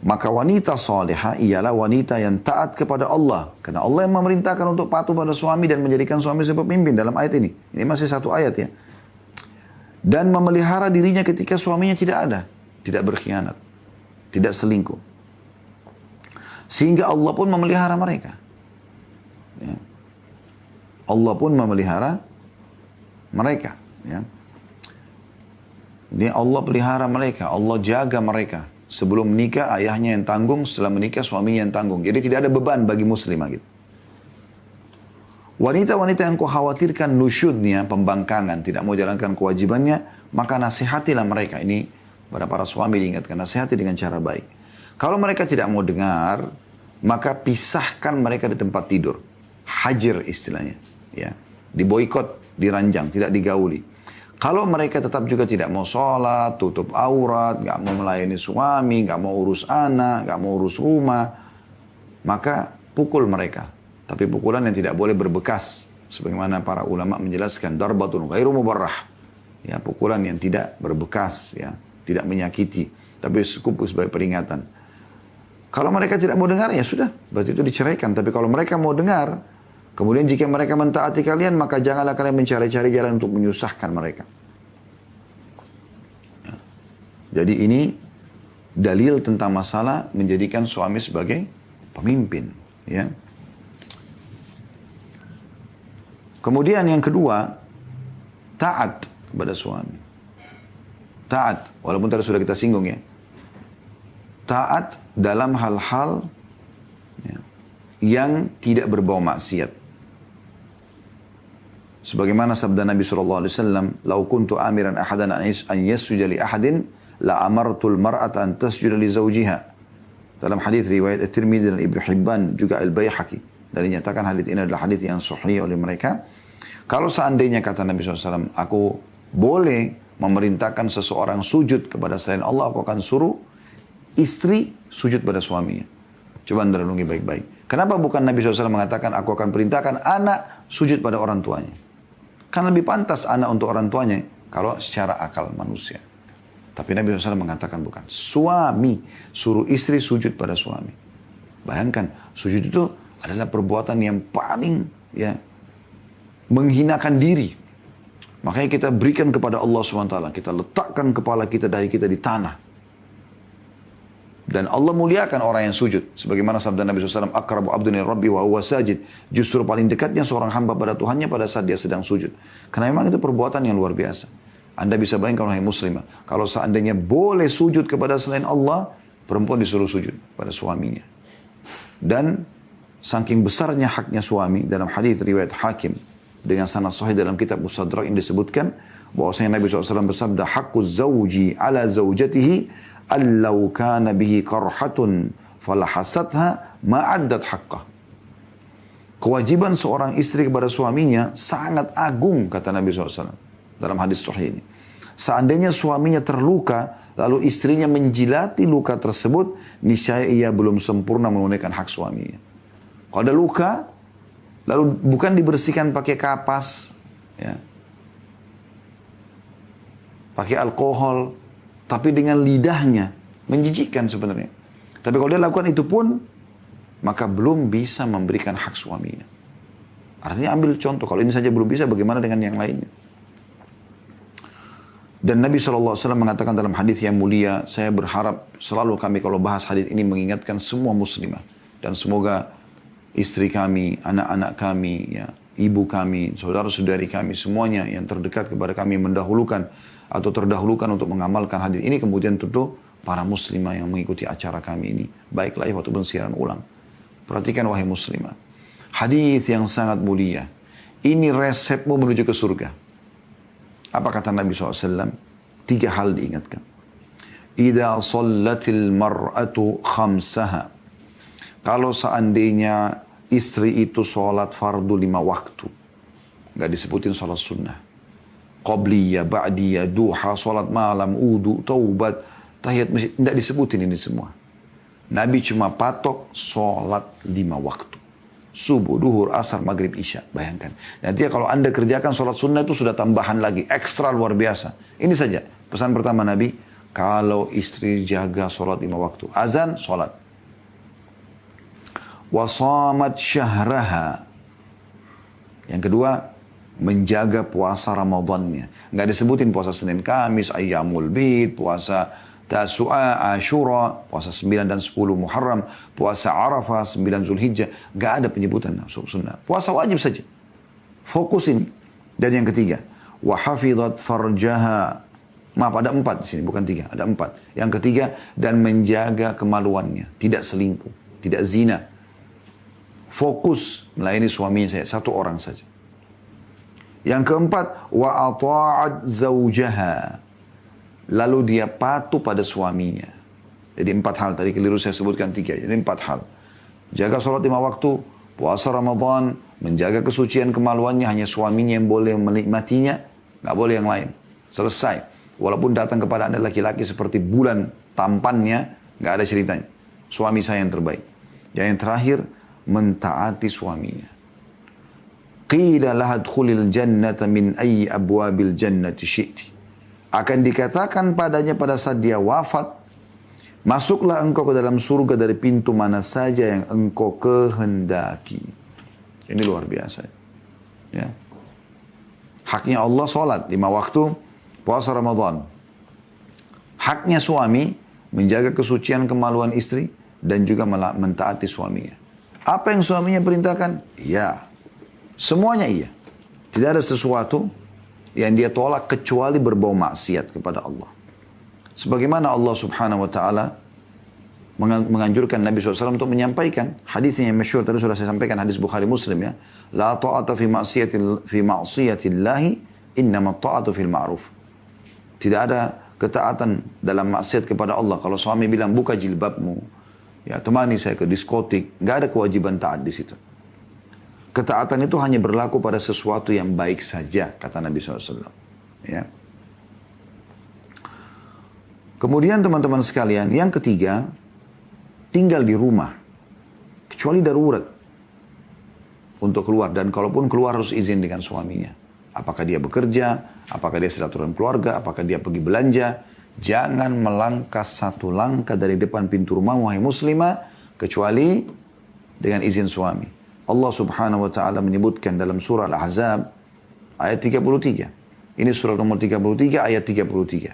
maka wanita salihah ialah wanita yang taat kepada Allah. Karena Allah yang memerintahkan untuk patuh pada suami dan menjadikan suami sebagai pemimpin dalam ayat ini. Ini masih 1 ayat ya. Dan memelihara dirinya ketika suaminya tidak ada. Tidak berkhianat. Tidak selingkuh. Sehingga Allah pun memelihara mereka. Ya. Allah pun memelihara mereka. Ya. Ini Allah pelihara mereka. Allah jaga mereka. Sebelum menikah ayahnya yang tanggung, setelah menikah suaminya yang tanggung. Jadi tidak ada beban bagi muslimah gitu. Wanita-wanita yang kau khawatirkan nusyudnya, pembangkangan, tidak mau jalankan kewajibannya, maka nasihatilah mereka. Ini pada para suami diingatkan, nasihati dengan cara baik. Kalau mereka tidak mau dengar, maka pisahkan mereka di tempat tidur. Hajir istilahnya. Ya. Diboikot, diranjang, tidak digauli. Kalau mereka tetap juga tidak mau sholat, tutup aurat, gak mau melayani suami, gak mau urus anak, gak mau urus rumah, maka pukul mereka. Tapi pukulan yang tidak boleh berbekas. Sebagaimana para ulama menjelaskan, darbatun ghairu mubarrah. Ya, pukulan yang tidak berbekas, ya, tidak menyakiti. Tapi cukup sebagai peringatan. Kalau mereka tidak mau dengar, ya sudah. Berarti itu diceraikan. Tapi kalau mereka mau dengar, Kemudian jika mereka mentaati kalian, maka janganlah kalian mencari-cari jalan untuk menyusahkan mereka. Jadi ini dalil tentang masalah menjadikan suami sebagai pemimpin. Ya. Kemudian yang kedua, taat kepada suami. Taat, walaupun tadi sudah kita singgung ya. Taat dalam hal-hal ya, yang tidak berbau maksiat. Sebagaimana sabda Nabi SAW, "Lau kuntu amiran ahadan an yasjuda li ahadin, la amartul mar'ata an tasjuda li zawjiha." Dalam hadis riwayat At-Tirmidzi dan Ibnu Hibban, juga Al-Baihaqi. Dan dinyatakan hadis ini adalah hadis yang sahih oleh mereka. Kalau seandainya kata Nabi SAW, aku boleh memerintahkan seseorang sujud kepada selain Allah, aku akan suruh istri sujud pada suaminya. Coba anda renungi baik-baik. Kenapa bukan Nabi SAW mengatakan, aku akan perintahkan anak sujud pada orang tuanya? Kan lebih pantas anak untuk orang tuanya kalau secara akal manusia. Tapi Nabi SAW mengatakan bukan. Suami suruh istri sujud pada suami. Bayangkan, sujud itu adalah perbuatan yang paling ya menghinakan diri. Makanya kita berikan kepada Allah SWT. Kita letakkan kepala kita, dahi kita di tanah. Dan Allah muliakan orang yang sujud. Sebagaimana sabda Nabi SAW, "Akrabu abdun rabbi wa huwa sajid." Justru paling dekatnya seorang hamba pada Tuhannya pada saat dia sedang sujud. Karena memang itu perbuatan yang luar biasa. Anda bisa bayangkan wahai muslimah. Kalau seandainya boleh sujud kepada selain Allah, perempuan disuruh sujud pada suaminya. Dan saking besarnya haknya suami, dalam hadis riwayat Hakim, dengan sanad sahih dalam kitab Mustadrak yang disebutkan bahwasanya Nabi SAW bersabda, "Haqqu zawji ala zawjatihi allau kana bihi qarhatun falahasatha ma'addat haqqah." Kewajiban seorang istri kepada suaminya sangat agung, kata Nabi SAW dalam hadis sahih ini. Seandainya suaminya terluka, lalu istrinya menjilati luka tersebut, niscaya ia belum sempurna menunaikan hak suaminya. Kalau ada luka, lalu bukan dibersihkan pakai kapas, ya, pakai alkohol, tapi dengan lidahnya, menjijikkan sebenarnya. Tapi kalau dia lakukan itu pun, maka belum bisa memberikan hak suaminya. Artinya ambil contoh, kalau ini saja belum bisa, bagaimana dengan yang lainnya? Dan Nabi SAW mengatakan dalam hadis yang mulia, saya berharap selalu kami kalau bahas hadis ini mengingatkan semua muslimah. Dan semoga istri kami, anak-anak kami, ya, ibu kami, saudara-saudari kami, semuanya yang terdekat kepada kami mendahulukan atau terdahulukan untuk mengamalkan hadis ini. Kemudian tentu para muslimah yang mengikuti acara kami ini, baik live ataupun siaran ulang. Perhatikan wahai muslimah, hadis yang sangat mulia. Ini resepmu menuju ke surga. Apa kata Nabi SAW? 3 hal diingatkan. Idza shallatil mar'atu khamsaha. Kalau seandainya istri itu sholat fardu 5 waktu. Nggak disebutin sholat sunnah. Qabliyah, ba'diyah, duha, sholat malam, udu, taubat, tahiyat masjid. Nggak disebutin ini semua. Nabi cuma patok sholat 5 waktu. Subuh, duhur, asar, maghrib, isya. Bayangkan. Nanti kalau anda kerjakan sholat sunnah itu sudah tambahan lagi. Ekstra luar biasa. Ini saja. Pesan pertama Nabi. Kalau istri jaga sholat 5 waktu. Azan, sholat. Wasamat syahraha. Yang kedua, menjaga puasa Ramadannya. Nggak disebutin puasa Senin Kamis, Ayyamul Bid, puasa Tasu'a, Ashura, puasa 9 dan 10 Muharram, puasa Arafah, 9 Zulhijjah. Nggak ada penyebutan sunnah. Puasa wajib saja. Fokus ini. Dan yang ketiga, wahafidhat farjaha. Maaf, ada 4 di sini, bukan 3, ada 4. Yang ketiga, dan menjaga kemaluannya. Tidak selingkuh, tidak zina. Fokus melayani suaminya saya, 1 orang saja. Yang keempat, wa ata'at zawjaha. Lalu dia patuh pada suaminya. Jadi 4 hal, tadi keliru saya sebutkan 3, jadi 4 hal. Jaga sholat 5 waktu, puasa Ramadan, menjaga kesucian kemaluannya, hanya suaminya yang boleh menikmatinya, nggak boleh yang lain. Selesai. Walaupun datang kepada anda laki-laki seperti bulan tampannya, nggak ada ceritanya. Suami saya yang terbaik. Dan yang terakhir, mentaati suaminya. Qila lahadkhulil jannata min ayyi abwabil jannati syi'ti. Akan dikatakan padanya pada saat dia wafat, masuklah engkau ke dalam surga dari pintu mana saja yang engkau kehendaki. Ini luar biasa. Ya. Haknya Allah sholat 5 waktu, puasa Ramadan. Haknya suami menjaga kesucian kemaluan istri dan juga mentaati suaminya. Apa yang suaminya perintahkan? Iya. Semuanya iya. Tidak ada sesuatu yang dia tolak kecuali berbau maksiat kepada Allah. Sebagaimana Allah subhanahu wa ta'ala menganjurkan Nabi SAW untuk menyampaikan hadisnya yang masyhur tadi sudah saya sampaikan, hadis Bukhari Muslim ya. La ta'ata fi ma'siyatillahi innama ta'atu fil ma'ruf. Tidak ada ketaatan dalam maksiat kepada Allah. Kalau suami bilang buka jilbabmu, ya temani saya ke diskotik, nggak ada kewajiban taat di situ. Ketaatan itu hanya berlaku pada sesuatu yang baik saja, kata Nabi SAW. Ya. Kemudian teman-teman sekalian, yang ketiga, tinggal di rumah. Kecuali darurat untuk keluar. Dan kalaupun keluar harus izin dengan suaminya. Apakah dia bekerja, apakah dia silaturahmi keluarga, apakah dia pergi belanja. Jangan melangkah satu langkah dari depan pintu rumah, wahai muslimah, kecuali dengan izin suami. Allah subhanahu wa ta'ala menyebutkan dalam surah Al-Ahzab ayat 33. Ini surah nomor 33 ayat 33.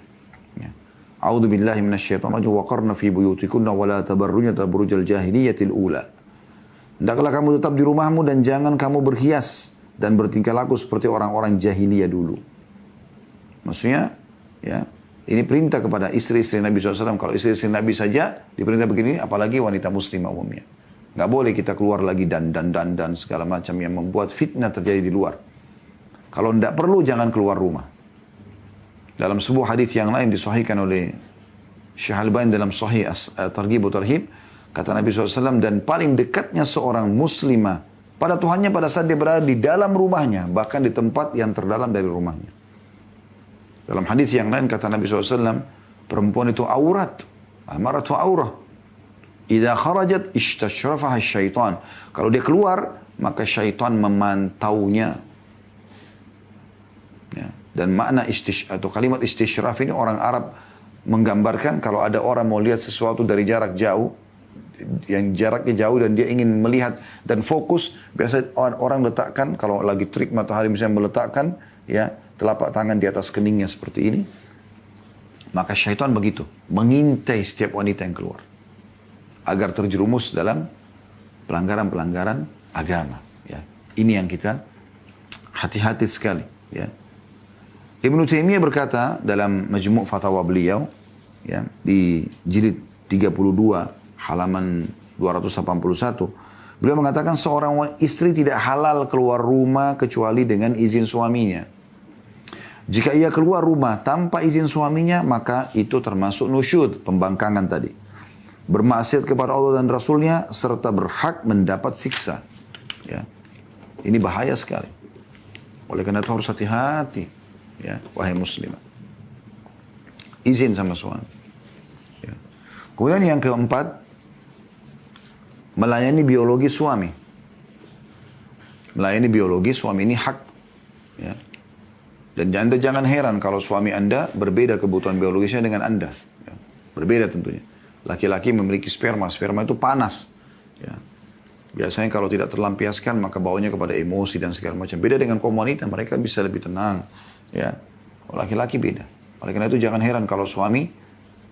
Ya. A'udzu billahi minasyaitonir rajim wa qarna fi buyutikunna wa la tabarrujna tabarrujal jahiliyatil ula. Hendaklah kamu tetap di rumahmu dan jangan kamu berhias dan bertingkah laku seperti orang-orang jahiliyah dulu. Maksudnya, ya, ini perintah kepada istri-istri Nabi SAW. Kalau istri-istri Nabi saja diperintah begini, apalagi wanita muslimah umumnya. Nggak boleh kita keluar lagi dan segala macam yang membuat fitnah terjadi di luar. Kalau tidak perlu jangan keluar rumah. Dalam sebuah hadis yang lain disahihkan oleh Syekh Al-Albani dalam Sahih Targhib wa Tarhib, kata Nabi SAW, dan paling dekatnya seorang muslimah pada Tuhannya pada saat dia berada di dalam rumahnya, bahkan di tempat yang terdalam dari rumahnya. Dalam hadis yang lain kata Nabi SAW, perempuan itu aurat, al-mar'atu aurah. Idza kharajat istashrafaha syaitan. Kalau dia keluar, maka syaitan memantaunya. Ya. Dan makna atau kalimat istishraf ini orang Arab menggambarkan kalau ada orang mau lihat sesuatu dari jarak jauh, yang jaraknya jauh dan dia ingin melihat dan fokus, biasa orang letakkan, kalau lagi trik matahari misalnya meletakkan ya telapak tangan di atas keningnya seperti ini, maka syaitan begitu, mengintai setiap wanita yang keluar agar terjerumus dalam pelanggaran-pelanggaran agama. Ya. Ini yang kita hati-hati sekali. Ya. Ibnu Taimiyah berkata dalam Majmu' Fatawa beliau, ya, di jilid 32 halaman 281, beliau mengatakan seorang istri tidak halal keluar rumah kecuali dengan izin suaminya. Jika ia keluar rumah tanpa izin suaminya, maka itu termasuk nusyud, pembangkangan tadi. Bermaksiat kepada Allah dan Rasulnya, serta berhak mendapat siksa. Ya. Ini bahaya sekali. Oleh karena itu harus hati-hati. Ya, wahai muslimah. Izin sama suami. Ya. Kemudian yang keempat, melayani biologi suami. Melayani biologi suami ini hak. Ya. Dan Anda jangan heran kalau suami Anda berbeda kebutuhan biologisnya dengan Anda. Ya. Berbeda tentunya. Laki-laki memiliki sperma itu panas. Ya. Biasanya kalau tidak terlampiaskan maka baunya kepada emosi dan segala macam. Beda dengan kaum wanita, mereka bisa lebih tenang. Ya. Laki-laki beda. Oleh karena itu jangan heran kalau suami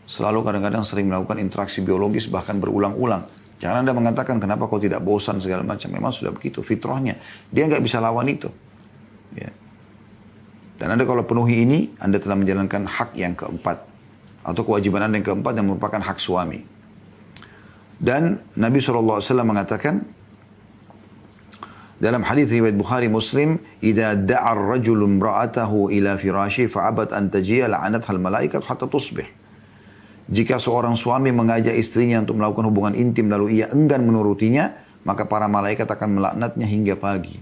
selalu kadang-kadang sering melakukan interaksi biologis bahkan berulang-ulang. Jangan Anda mengatakan kenapa kau tidak bosan segala macam. Memang sudah begitu fitrahnya. Dia nggak bisa lawan itu. Ya. Dan Anda kalau penuhi ini, Anda telah menjalankan hak yang keempat. Atau kewajiban Anda yang keempat yang merupakan hak suami. Dan Nabi SAW mengatakan dalam hadis riwayat Bukhari Muslim, "Idza da'a ar-rajulu imra'atahu ila firashi fa'abat an taji'a la'anatha al-malaikat hatta tusbih." Jika seorang suami mengajak istrinya untuk melakukan hubungan intim lalu ia enggan menurutinya, maka para malaikat akan melaknatnya hingga pagi.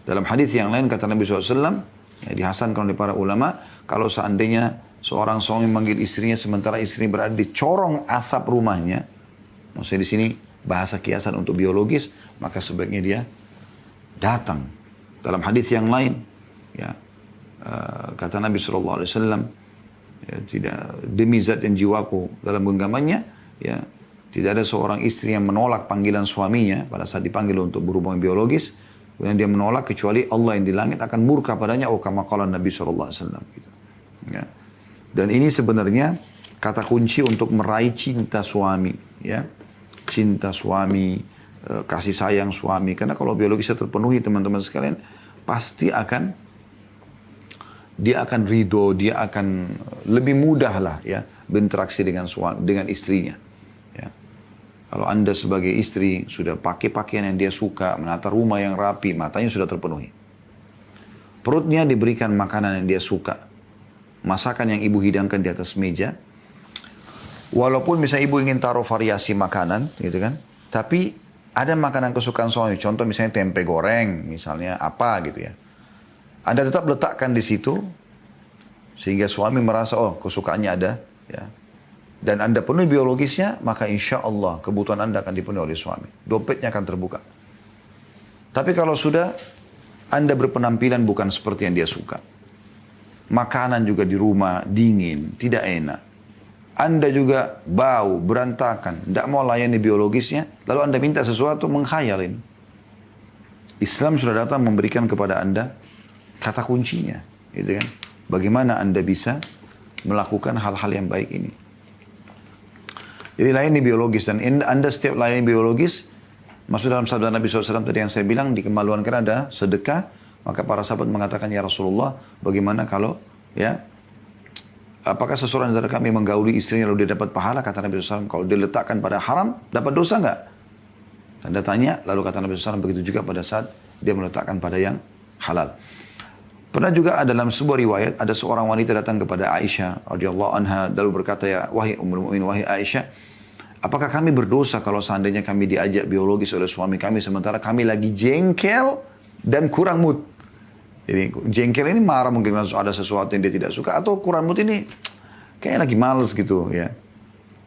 Dalam hadis yang lain kata Nabi SAW, ya, dihasankan oleh para ulama, kalau seandainya seorang suami memanggil istrinya sementara istri berada di corong asap rumahnya, maksudnya di sini bahasa kiasan untuk biologis, maka sebaiknya dia datang. Dalam hadis yang lain, ya, kata Nabi SAW, ya, tidak demi zat yang jiwaku dalam genggamannya, ya, Tidak ada seorang istri yang menolak panggilan suaminya pada saat dipanggil untuk berhubungan biologis. Kemudian dia menolak kecuali Allah yang di langit akan murka padanya. Oh kama qala Nabi SAW. Gitu. Ya. Dan ini sebenarnya kata kunci untuk meraih cinta suami. Ya. Cinta suami, kasih sayang suami. Karena kalau biologisnya terpenuhi teman-teman sekalian, pasti dia akan ridho, dia akan lebih mudah lah ya berinteraksi dengan suami, dengan istrinya. Ya. Kalau Anda sebagai istri sudah pakai pakaian yang dia suka, menata rumah yang rapi, matanya sudah terpenuhi. Perutnya diberikan makanan yang dia suka. Masakan yang ibu hidangkan di atas meja. Walaupun misalnya ibu ingin taruh variasi makanan, gitu kan. Tapi ada makanan kesukaan suami. Contoh misalnya tempe goreng, misalnya apa gitu ya. Anda tetap letakkan di situ. Sehingga suami merasa, oh kesukaannya ada. Ya. Dan Anda penuhi biologisnya, maka insya Allah kebutuhan Anda akan dipenuhi oleh suami. Dompetnya akan terbuka. Tapi kalau sudah Anda berpenampilan bukan seperti yang dia suka. Makanan juga di rumah dingin, tidak enak. Anda juga bau, berantakan, tidak mau layani biologisnya. Lalu Anda minta sesuatu, menghayalin. Islam sudah datang memberikan kepada Anda kata kuncinya. Gitu kan? Bagaimana Anda bisa melakukan hal-hal yang baik ini. Jadi layani biologis. Dan Anda setiap layani biologis, masuk dalam sabda Nabi SAW tadi yang saya bilang, di kemaluan karena ada sedekah, maka para sahabat mengatakan, ya Rasulullah, bagaimana kalau, ya, apakah seseorang dari kami menggauli istrinya lalu dia dapat pahala? Kata Nabi SAW, kalau dia letakkan pada haram, dapat dosa enggak? Anda tanya, lalu kata Nabi SAW, begitu juga pada saat dia meletakkan pada yang halal. Pernah juga dalam sebuah riwayat, ada seorang wanita datang kepada Aisyah radhiyallahu anha, lalu berkata, ya wahai Ummul Mukminin, wahai Aisyah, apakah kami berdosa kalau seandainya kami diajak biologis oleh suami kami, sementara kami lagi jengkel dan kurang mood? Jadi jengkel ini marah mungkin ada sesuatu yang dia tidak suka, atau kurang mood ini kayaknya lagi males gitu ya.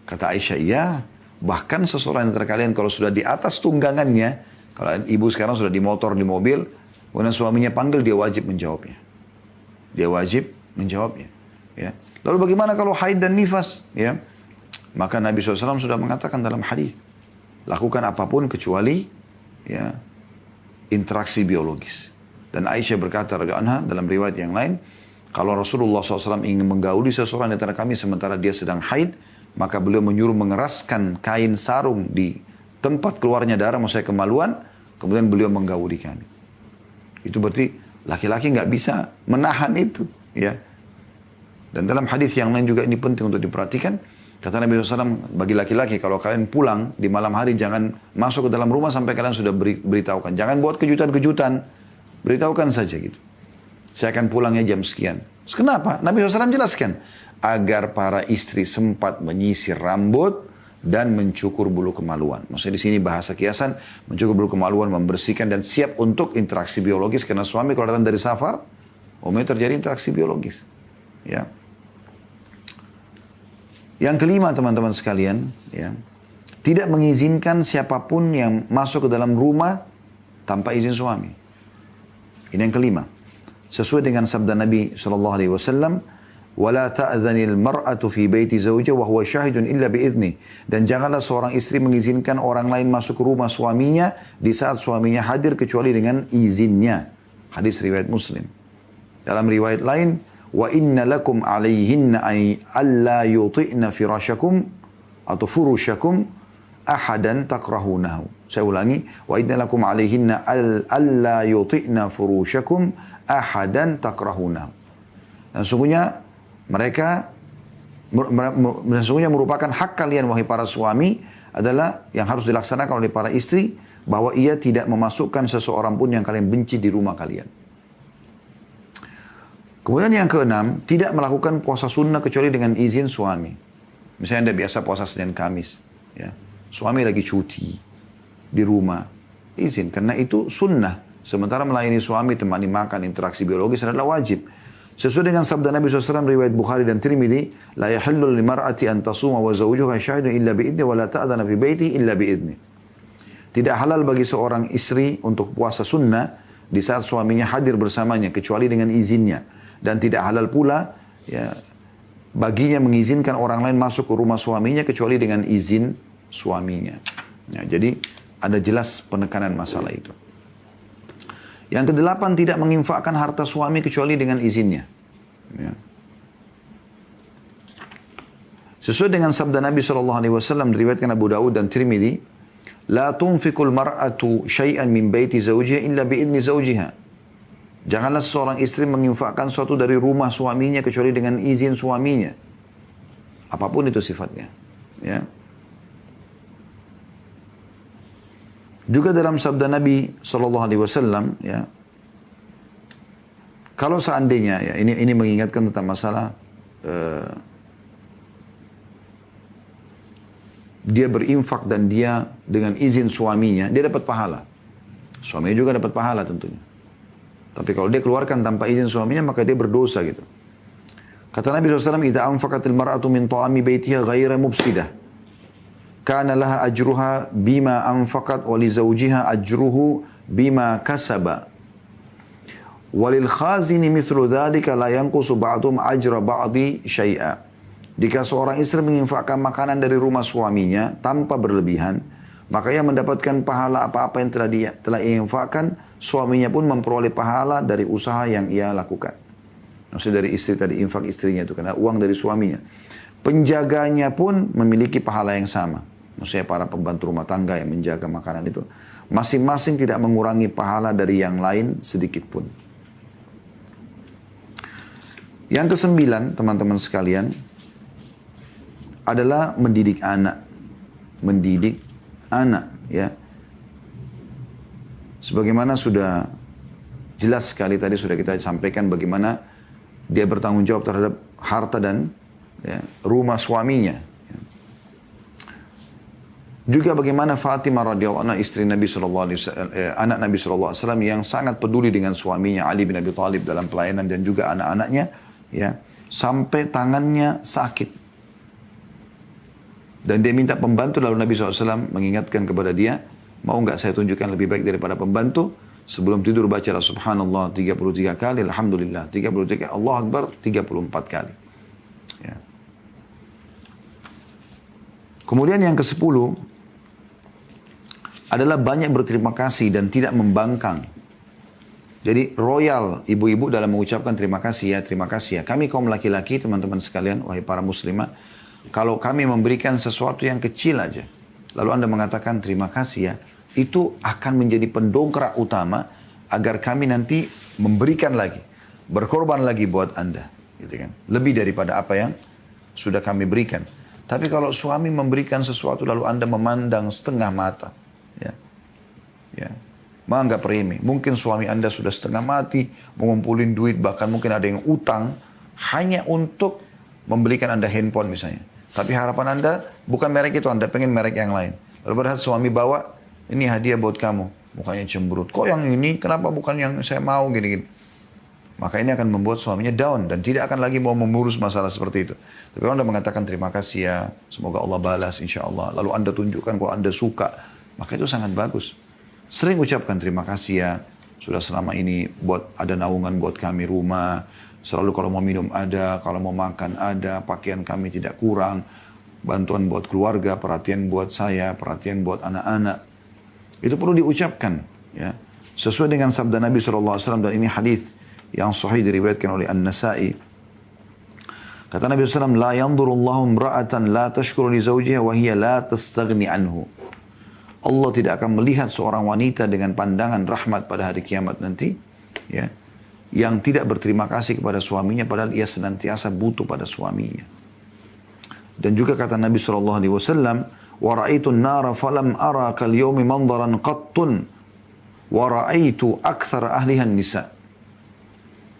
Kata Aisyah, iya, bahkan seseorang antara kalian kalau sudah di atas tunggangannya, kalau ibu sekarang sudah di motor, di mobil, kemudian suaminya panggil, dia wajib menjawabnya. Dia wajib menjawabnya. Ya. Lalu bagaimana kalau haid dan nifas? Ya. Maka Nabi SAW sudah mengatakan dalam hadis, lakukan apapun kecuali ya, interaksi biologis. Dan Aisyah berkata radhiyallahu anha dalam riwayat yang lain, kalau Rasulullah SAW ingin menggauli seseorang di antara kami sementara dia sedang haid, maka beliau menyuruh mengeraskan kain sarung di tempat keluarnya darah, maksudnya kemaluan, kemudian beliau menggauli kami. Itu berarti laki-laki nggak bisa menahan itu, ya. Dan dalam hadis yang lain juga ini penting untuk diperhatikan. Kata Nabi SAW, bagi laki-laki kalau kalian pulang di malam hari jangan masuk ke dalam rumah sampai kalian sudah beritahukan. Jangan buat kejutan-kejutan, beritahukan saja gitu. Saya akan pulangnya jam sekian. Terus kenapa? Nabi SAW jelaskan agar para istri sempat menyisir rambut dan mencukur bulu kemaluan. Maksudnya di sini bahasa kiasan, mencukur bulu kemaluan, membersihkan dan siap untuk interaksi biologis. Karena suami kalau datang dari safar, umumnya terjadi interaksi biologis. Ya. Yang kelima teman-teman sekalian, ya, tidak mengizinkan siapapun yang masuk ke dalam rumah tanpa izin suami. Ini yang kelima. Sesuai dengan sabda Nabi SAW, وَلَا تَأْذَنِ الْمَرْأَةُ فِي بَيْتِ زَوْجَهَا وَهُوَ شَاهِدٌ إِلَّا بِإِذْنِهِ. Dan janganlah seorang istri mengizinkan orang lain masuk ke rumah suaminya di saat suaminya hadir kecuali dengan izinnya. Hadis riwayat Muslim. Dalam riwayat lain, وَإِنَّ لَكُمْ عَلَيْهِنَّ أَلَّا يُطِئْنَ فِرَاشَكُمْ atau فُرُوشَكُمْ أَحَدًا تَكْرَهُونَهُ. Saya ulangi, وَإِنَّ لَكُمْ عَلَيْهِنَّ أَلَّا يُطِئْنَ فُرُوشَكُمْ أَحَدًا تَكْرَهُونَهُ. Dan sungguhnya mereka sesungguhnya merupakan hak kalian wahai para suami adalah yang harus dilaksanakan oleh para istri, bahwa ia tidak memasukkan seseorang pun yang kalian benci di rumah kalian. Kemudian yang keenam, tidak melakukan puasa sunnah kecuali dengan izin suami. Misalnya Anda biasa puasa Senin Kamis, ya. Suami lagi cuti di rumah, izin, karena itu sunnah. Sementara melayani suami, temani makan, interaksi biologis adalah wajib. Sesuai dengan sabda Nabi SAW riwayat Bukhari dan Tirmidzi, la yahillu limar'ati an tasuma wa zawjuha syahidun illa bi'idni wa la ta'dhana fi baiti illa bi'idni. Tidak halal bagi seorang istri untuk puasa sunnah di saat suaminya hadir bersamanya kecuali dengan izinnya, dan tidak halal pula ya baginya mengizinkan orang lain masuk ke rumah suaminya kecuali dengan izin suaminya. Ya, jadi ada jelas penekanan masalah itu. Yang kedelapan, tidak menginfakkan harta suami kecuali dengan izinnya. Ya. Sesuai dengan sabda Nabi SAW diriwayatkan Abu Dawud dan Tirmidzi, la tunfikul mar'atu syai'an min baiti zawjiha illa bi'idni zawjiha. Janganlah seorang istri menginfakkan sesuatu dari rumah suaminya kecuali dengan izin suaminya. Apapun itu sifatnya. Ya. Juga dalam sabda Nabi SAW, ya, kalau seandainya, ya, ini mengingatkan tentang masalah dia berinfak dan dia dengan izin suaminya, dia dapat pahala. Suaminya juga dapat pahala tentunya. Tapi kalau dia keluarkan tanpa izin suaminya, maka dia berdosa gitu. Kata Nabi SAW, "Idza anfaqatil mar'atu min ta'ami baitiha ghaira mufsidah, kana laha ajruha bima anfaqat wa li zawjiha ajruhu bima kasaba. Walil khazini mithlu dzalika la yanqusu ba'dhum ajra ba'di syai'a." Jika seorang istri menginfakkan makanan dari rumah suaminya tanpa berlebihan, maka ia mendapatkan pahala apa-apa yang telah ia infakkan, suaminya pun memperoleh pahala dari usaha yang ia lakukan. Maksudnya dari istri tadi, infak istrinya itu karena uang dari suaminya. Penjaganya pun memiliki pahala yang sama. Maksudnya para pembantu rumah tangga yang menjaga makanan itu. Masing-masing tidak mengurangi pahala dari yang lain sedikit pun. Yang kesembilan, teman-teman sekalian, adalah mendidik anak. Mendidik anak, ya. Sebagaimana sudah jelas sekali tadi sudah kita sampaikan bagaimana dia bertanggung jawab terhadap harta dan, ya, rumah suaminya. Juga bagaimana Fatimah radhiyallahu anha, istri Nabi anak Nabi SAW yang sangat peduli dengan suaminya Ali bin Abi Thalib dalam pelayanan dan juga anak-anaknya, ya, sampai tangannya sakit. Dan dia minta pembantu, lalu Nabi SAW mengingatkan kepada dia, mau nggak saya tunjukkan lebih baik daripada pembantu? Sebelum tidur bacalah subhanallah 33 kali, alhamdulillah 33 kali, Allah Akbar 34 kali. Ya. Kemudian yang ke-10 adalah banyak berterima kasih dan tidak membangkang. Jadi royal ibu-ibu dalam mengucapkan terima kasih ya. Kami kaum laki-laki, teman-teman sekalian, wahai para muslimah, kalau kami memberikan sesuatu yang kecil aja, lalu Anda mengatakan terima kasih ya, itu akan menjadi pendongkrak utama agar kami nanti memberikan lagi, berkorban lagi buat Anda, gitu kan? Lebih daripada apa yang sudah kami berikan. Tapi kalau suami memberikan sesuatu lalu Anda memandang setengah mata, ya, menganggap remeh. Mungkin suami Anda sudah setengah mati, mengumpulin duit, bahkan mungkin ada yang utang hanya untuk membelikan Anda handphone misalnya. Tapi harapan Anda bukan merek itu, Anda pengen merek yang lain. Lalu pada saat suami bawa, ini hadiah buat kamu. Mukanya cemberut. Kok yang ini? Kenapa bukan yang saya mau? Gini-gini. Maka ini akan membuat suaminya down dan tidak akan lagi mau mengurus masalah seperti itu. Tapi kalau Anda mengatakan terima kasih ya, semoga Allah balas insya Allah. Lalu Anda tunjukkan kalau Anda suka, maka itu sangat bagus. Sering ucapkan terima kasih ya, sudah selama ini buat ada naungan buat kami rumah. Selalu kalau mau minum ada, kalau mau makan ada, pakaian kami tidak kurang, bantuan buat keluarga, perhatian buat saya, perhatian buat anak-anak. Itu perlu diucapkan, ya. Sesuai dengan sabda Nabi SAW, dan ini hadis yang sahih diriwayatkan oleh An-Nasa'i. Kata Nabi SAW, la yanzurullahu imra'atan la tashkuru li zawjiha wa hiya la tastaghni anhu. Allah tidak akan melihat seorang wanita dengan pandangan rahmat pada hari kiamat nanti, ya, yang tidak berterima kasih kepada suaminya padahal ia senantiasa butuh pada suaminya. Dan juga kata Nabi SAW, wa ra'aitu an-nara falam ara kal yawmi manzaran qattun wa ra'aitu akthar ahliha an-nisa.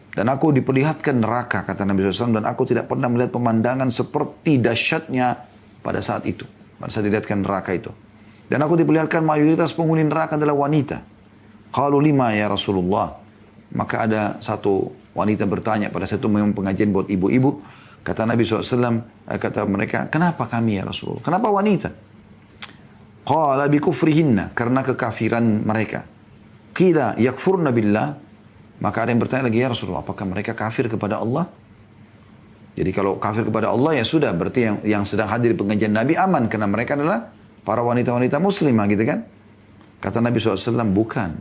Dan aku diperlihatkan neraka, kata Nabi SAW, dan aku tidak pernah melihat pemandangan seperti dahsyatnya pada saat itu, pada saat dilihatkan neraka itu. Dan aku diperlihatkan mayoritas penghuni neraka adalah wanita. Qalu lima ya Rasulullah. Maka ada satu wanita bertanya pada satu pengajian buat ibu-ibu. Kata Nabi SAW, kata mereka, kenapa kami ya Rasulullah? Kenapa wanita? Qala bi kufrihinna, karena kekafiran mereka. Qila yakfurna billah. Maka ada yang bertanya lagi, ya Rasulullah, apakah mereka kafir kepada Allah? Jadi kalau kafir kepada Allah ya sudah, berarti yang sedang hadir di pengajian Nabi aman, karena mereka adalah para wanita-wanita muslimah gitu kan. Kata Nabi SAW, bukan.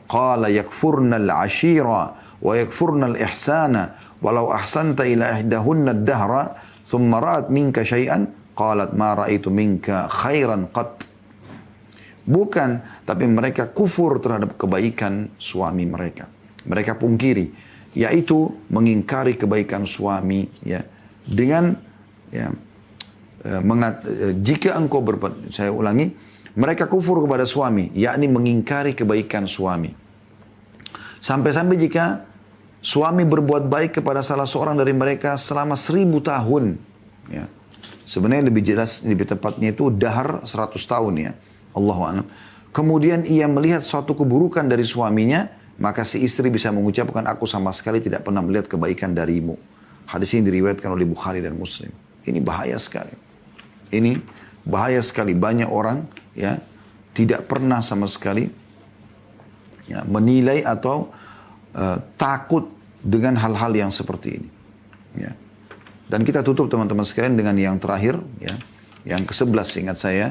Qala yakfurnal ashira wa yakfurnal ihsana walau ahsanta ila ihdahunna ad-dahra thumma ra'at minka syai'an qalat ma ra'aitu minka khairan qat. Bukan, tapi mereka kufur terhadap kebaikan suami mereka. Mereka pungkiri, yaitu mengingkari kebaikan suami ya dengan ya jika engkau saya ulangi, mereka kufur kepada suami, yakni mengingkari kebaikan suami. Sampai-sampai jika suami berbuat baik kepada salah seorang dari mereka selama 1000 tahun. Ya. Sebenarnya lebih jelas, lebih tepatnya itu dahar 100 tahun ya. Allahu a'lam. Kemudian ia melihat suatu keburukan dari suaminya, maka si istri bisa mengucapkan, aku sama sekali tidak pernah melihat kebaikan darimu. Hadis ini diriwayatkan oleh Bukhari dan Muslim. Ini bahaya sekali. Ini bahaya sekali. Banyak orang ya tidak pernah sama sekali ya, menilai atau takut dengan hal-hal yang seperti ini ya. Dan kita tutup teman-teman sekalian dengan yang terakhir ya, yang ke-11 ingat saya,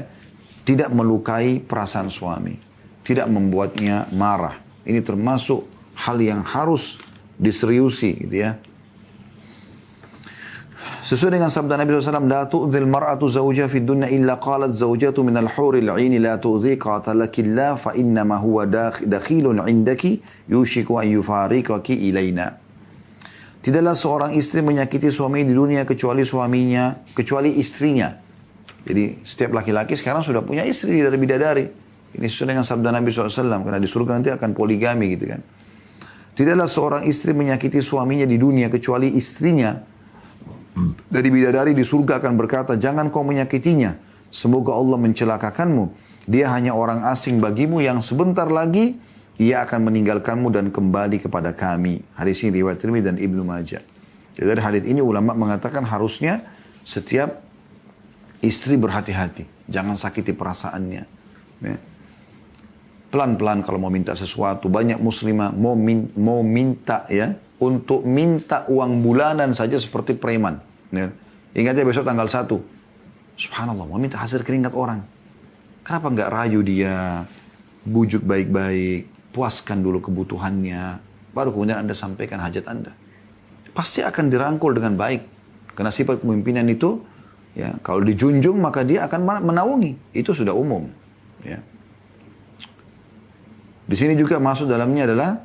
tidak melukai perasaan suami, tidak membuatnya marah. Ini termasuk hal yang harus diseriusi gitu ya. Sesuai dengan sabda Nabi SAW, la tu'dhil mar'atu zawjah fi dunya illa qalat zawjatu minal huril 'aini la tu'dhi qatalakillah fa innama huwa dakhilun 'indaki yushiku an yufarikaki ilaina. Tidaklah seorang istri menyakiti suami di dunia kecuali suaminya, kecuali istrinya. Jadi setiap laki-laki sekarang sudah punya istri dari bidadari. Ini sesuai dengan sabda Nabi SAW, karena di surga nanti akan poligami gitu kan. Tidaklah seorang istri menyakiti suaminya di dunia kecuali istrinya dari bidadari di surga akan berkata, jangan kau menyakitinya, semoga Allah mencelakakanmu. Dia hanya orang asing bagimu yang sebentar lagi ia akan meninggalkanmu dan kembali kepada kami. Hadis ini riwayat Tirmidzi dan Ibnu Majah. Jadi dari hadis ini ulama mengatakan harusnya setiap istri berhati-hati, jangan sakiti perasaannya ya. Pelan-pelan kalau mau minta sesuatu. Banyak muslimah mau minta ya, untuk minta uang bulanan saja seperti preman. Ya. Ingat ya besok tanggal 1. Subhanallah, mau minta hasil keringat orang. Kenapa nggak rayu dia, bujuk baik-baik, puaskan dulu kebutuhannya, baru kemudian Anda sampaikan hajat Anda. Pasti akan dirangkul dengan baik. Karena sifat kepemimpinan itu, ya kalau dijunjung maka dia akan menaungi. Itu sudah umum. Ya. Di sini juga masuk dalamnya adalah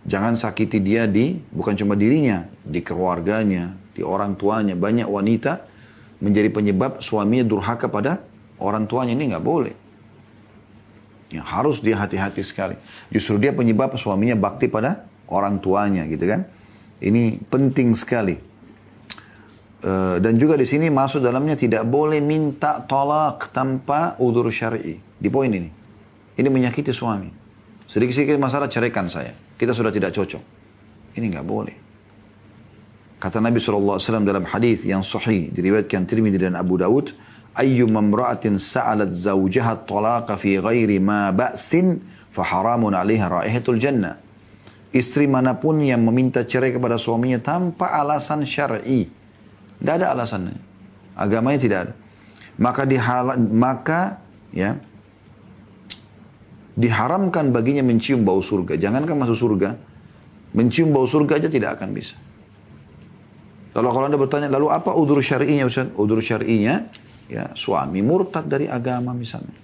jangan sakiti dia bukan cuma dirinya, di keluarganya, di orang tuanya. Banyak wanita menjadi penyebab suaminya durhaka pada orang tuanya. Ini nggak boleh. Ya, harus dia hati-hati sekali. Justru dia penyebab suaminya bakti pada orang tuanya, gitu kan? Ini penting sekali. Dan juga di sini masuk dalamnya tidak boleh minta tolak tanpa udzur syar'i. Di poin ini. Ini menyakiti suami. Sedikit-sedikit masalah ceraikan saya. Kita sudah tidak cocok. Ini nggak boleh. Kata Nabi SAW dalam hadis yang sahih diriwayatkan Tirmidzi dan Abu Dawud, ayyuma imra'atin sa'alat zawjaha talaqa fi ghairi ma ba'sin fa haramun 'alaiha raihatul jannah. Istri manapun yang meminta cerai kepada suaminya tanpa alasan syar'i, tidak ada alasannya, agamanya tidak ada, maka diharamkan baginya mencium bau surga. Jangankan masuk surga, mencium bau surga aja tidak akan bisa. Kalau Anda bertanya, lalu apa udzur syar'inya Ustaz? Udzur syar'inya, ya suami murtad dari agama misalnya.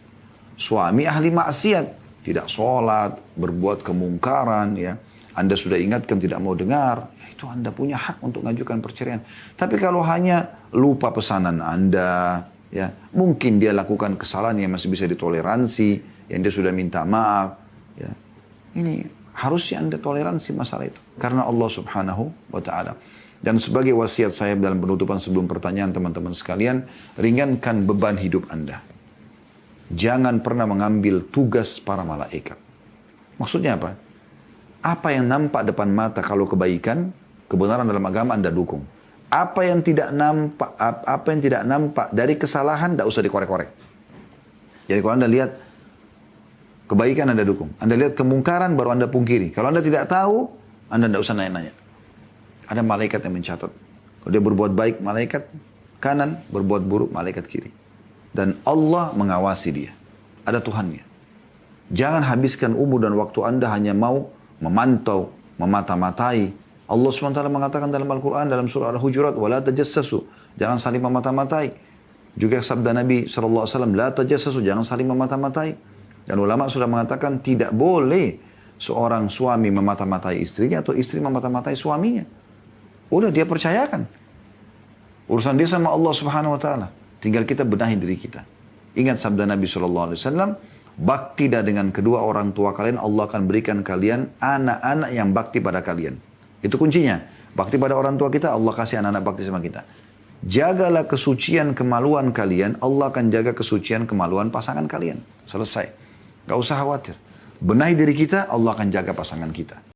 Suami ahli maksiat, tidak sholat, berbuat kemungkaran, ya. Anda sudah ingatkan tidak mau dengar, itu Anda punya hak untuk mengajukan perceraian. Tapi kalau hanya lupa pesanan Anda, ya mungkin dia lakukan kesalahan yang masih bisa ditoleransi, yang dia sudah minta maaf, ya. Ini harusnya Anda toleransi masalah itu. Karena Allah Subhanahu wa ta'ala. Dan sebagai wasiat saya dalam penutupan sebelum pertanyaan teman-teman sekalian, ringankan beban hidup Anda. Jangan pernah mengambil tugas para malaikat. Maksudnya apa? Apa yang nampak depan mata kalau kebaikan, kebenaran dalam agama Anda dukung. Apa yang tidak nampak dari kesalahan, tidak usah dikorek-korek. Jadi kalau Anda lihat kebaikan Anda dukung. Anda lihat kemungkaran baru Anda pungkiri. Kalau Anda tidak tahu, Anda tidak usah nanya-nanya. Ada malaikat yang mencatat. Kalau dia berbuat baik, malaikat kanan. Berbuat buruk, malaikat kiri. dan Allah mengawasi dia. Ada Tuhannya. Jangan habiskan umur dan waktu Anda hanya mau memantau, memata-matai. Allah SWT mengatakan dalam Al-Quran, dalam surah Al-Hujurat, وَلَا تَجَسَّسُوا. Jangan saling memata-matai. Juga sabda Nabi SAW, لَا تَجَسَّسُوا. Jangan saling memata-matai. Dan ulama sudah mengatakan tidak boleh seorang suami memata-matai istrinya atau istri memata-matai suaminya. Udah dia percayakan. Urusan dia sama Allah Subhanahu Wa Taala. Tinggal kita benahi diri kita. Ingat sabda Nabi SAW, baktilah dengan kedua orang tua kalian, Allah akan berikan kalian anak-anak yang bakti pada kalian. Itu kuncinya. Bakti pada orang tua kita, Allah kasih anak-anak bakti sama kita. Jagalah kesucian kemaluan kalian, Allah akan jaga kesucian kemaluan pasangan kalian. Selesai. Gak usah khawatir. Benahi diri kita, Allah akan jaga pasangan kita.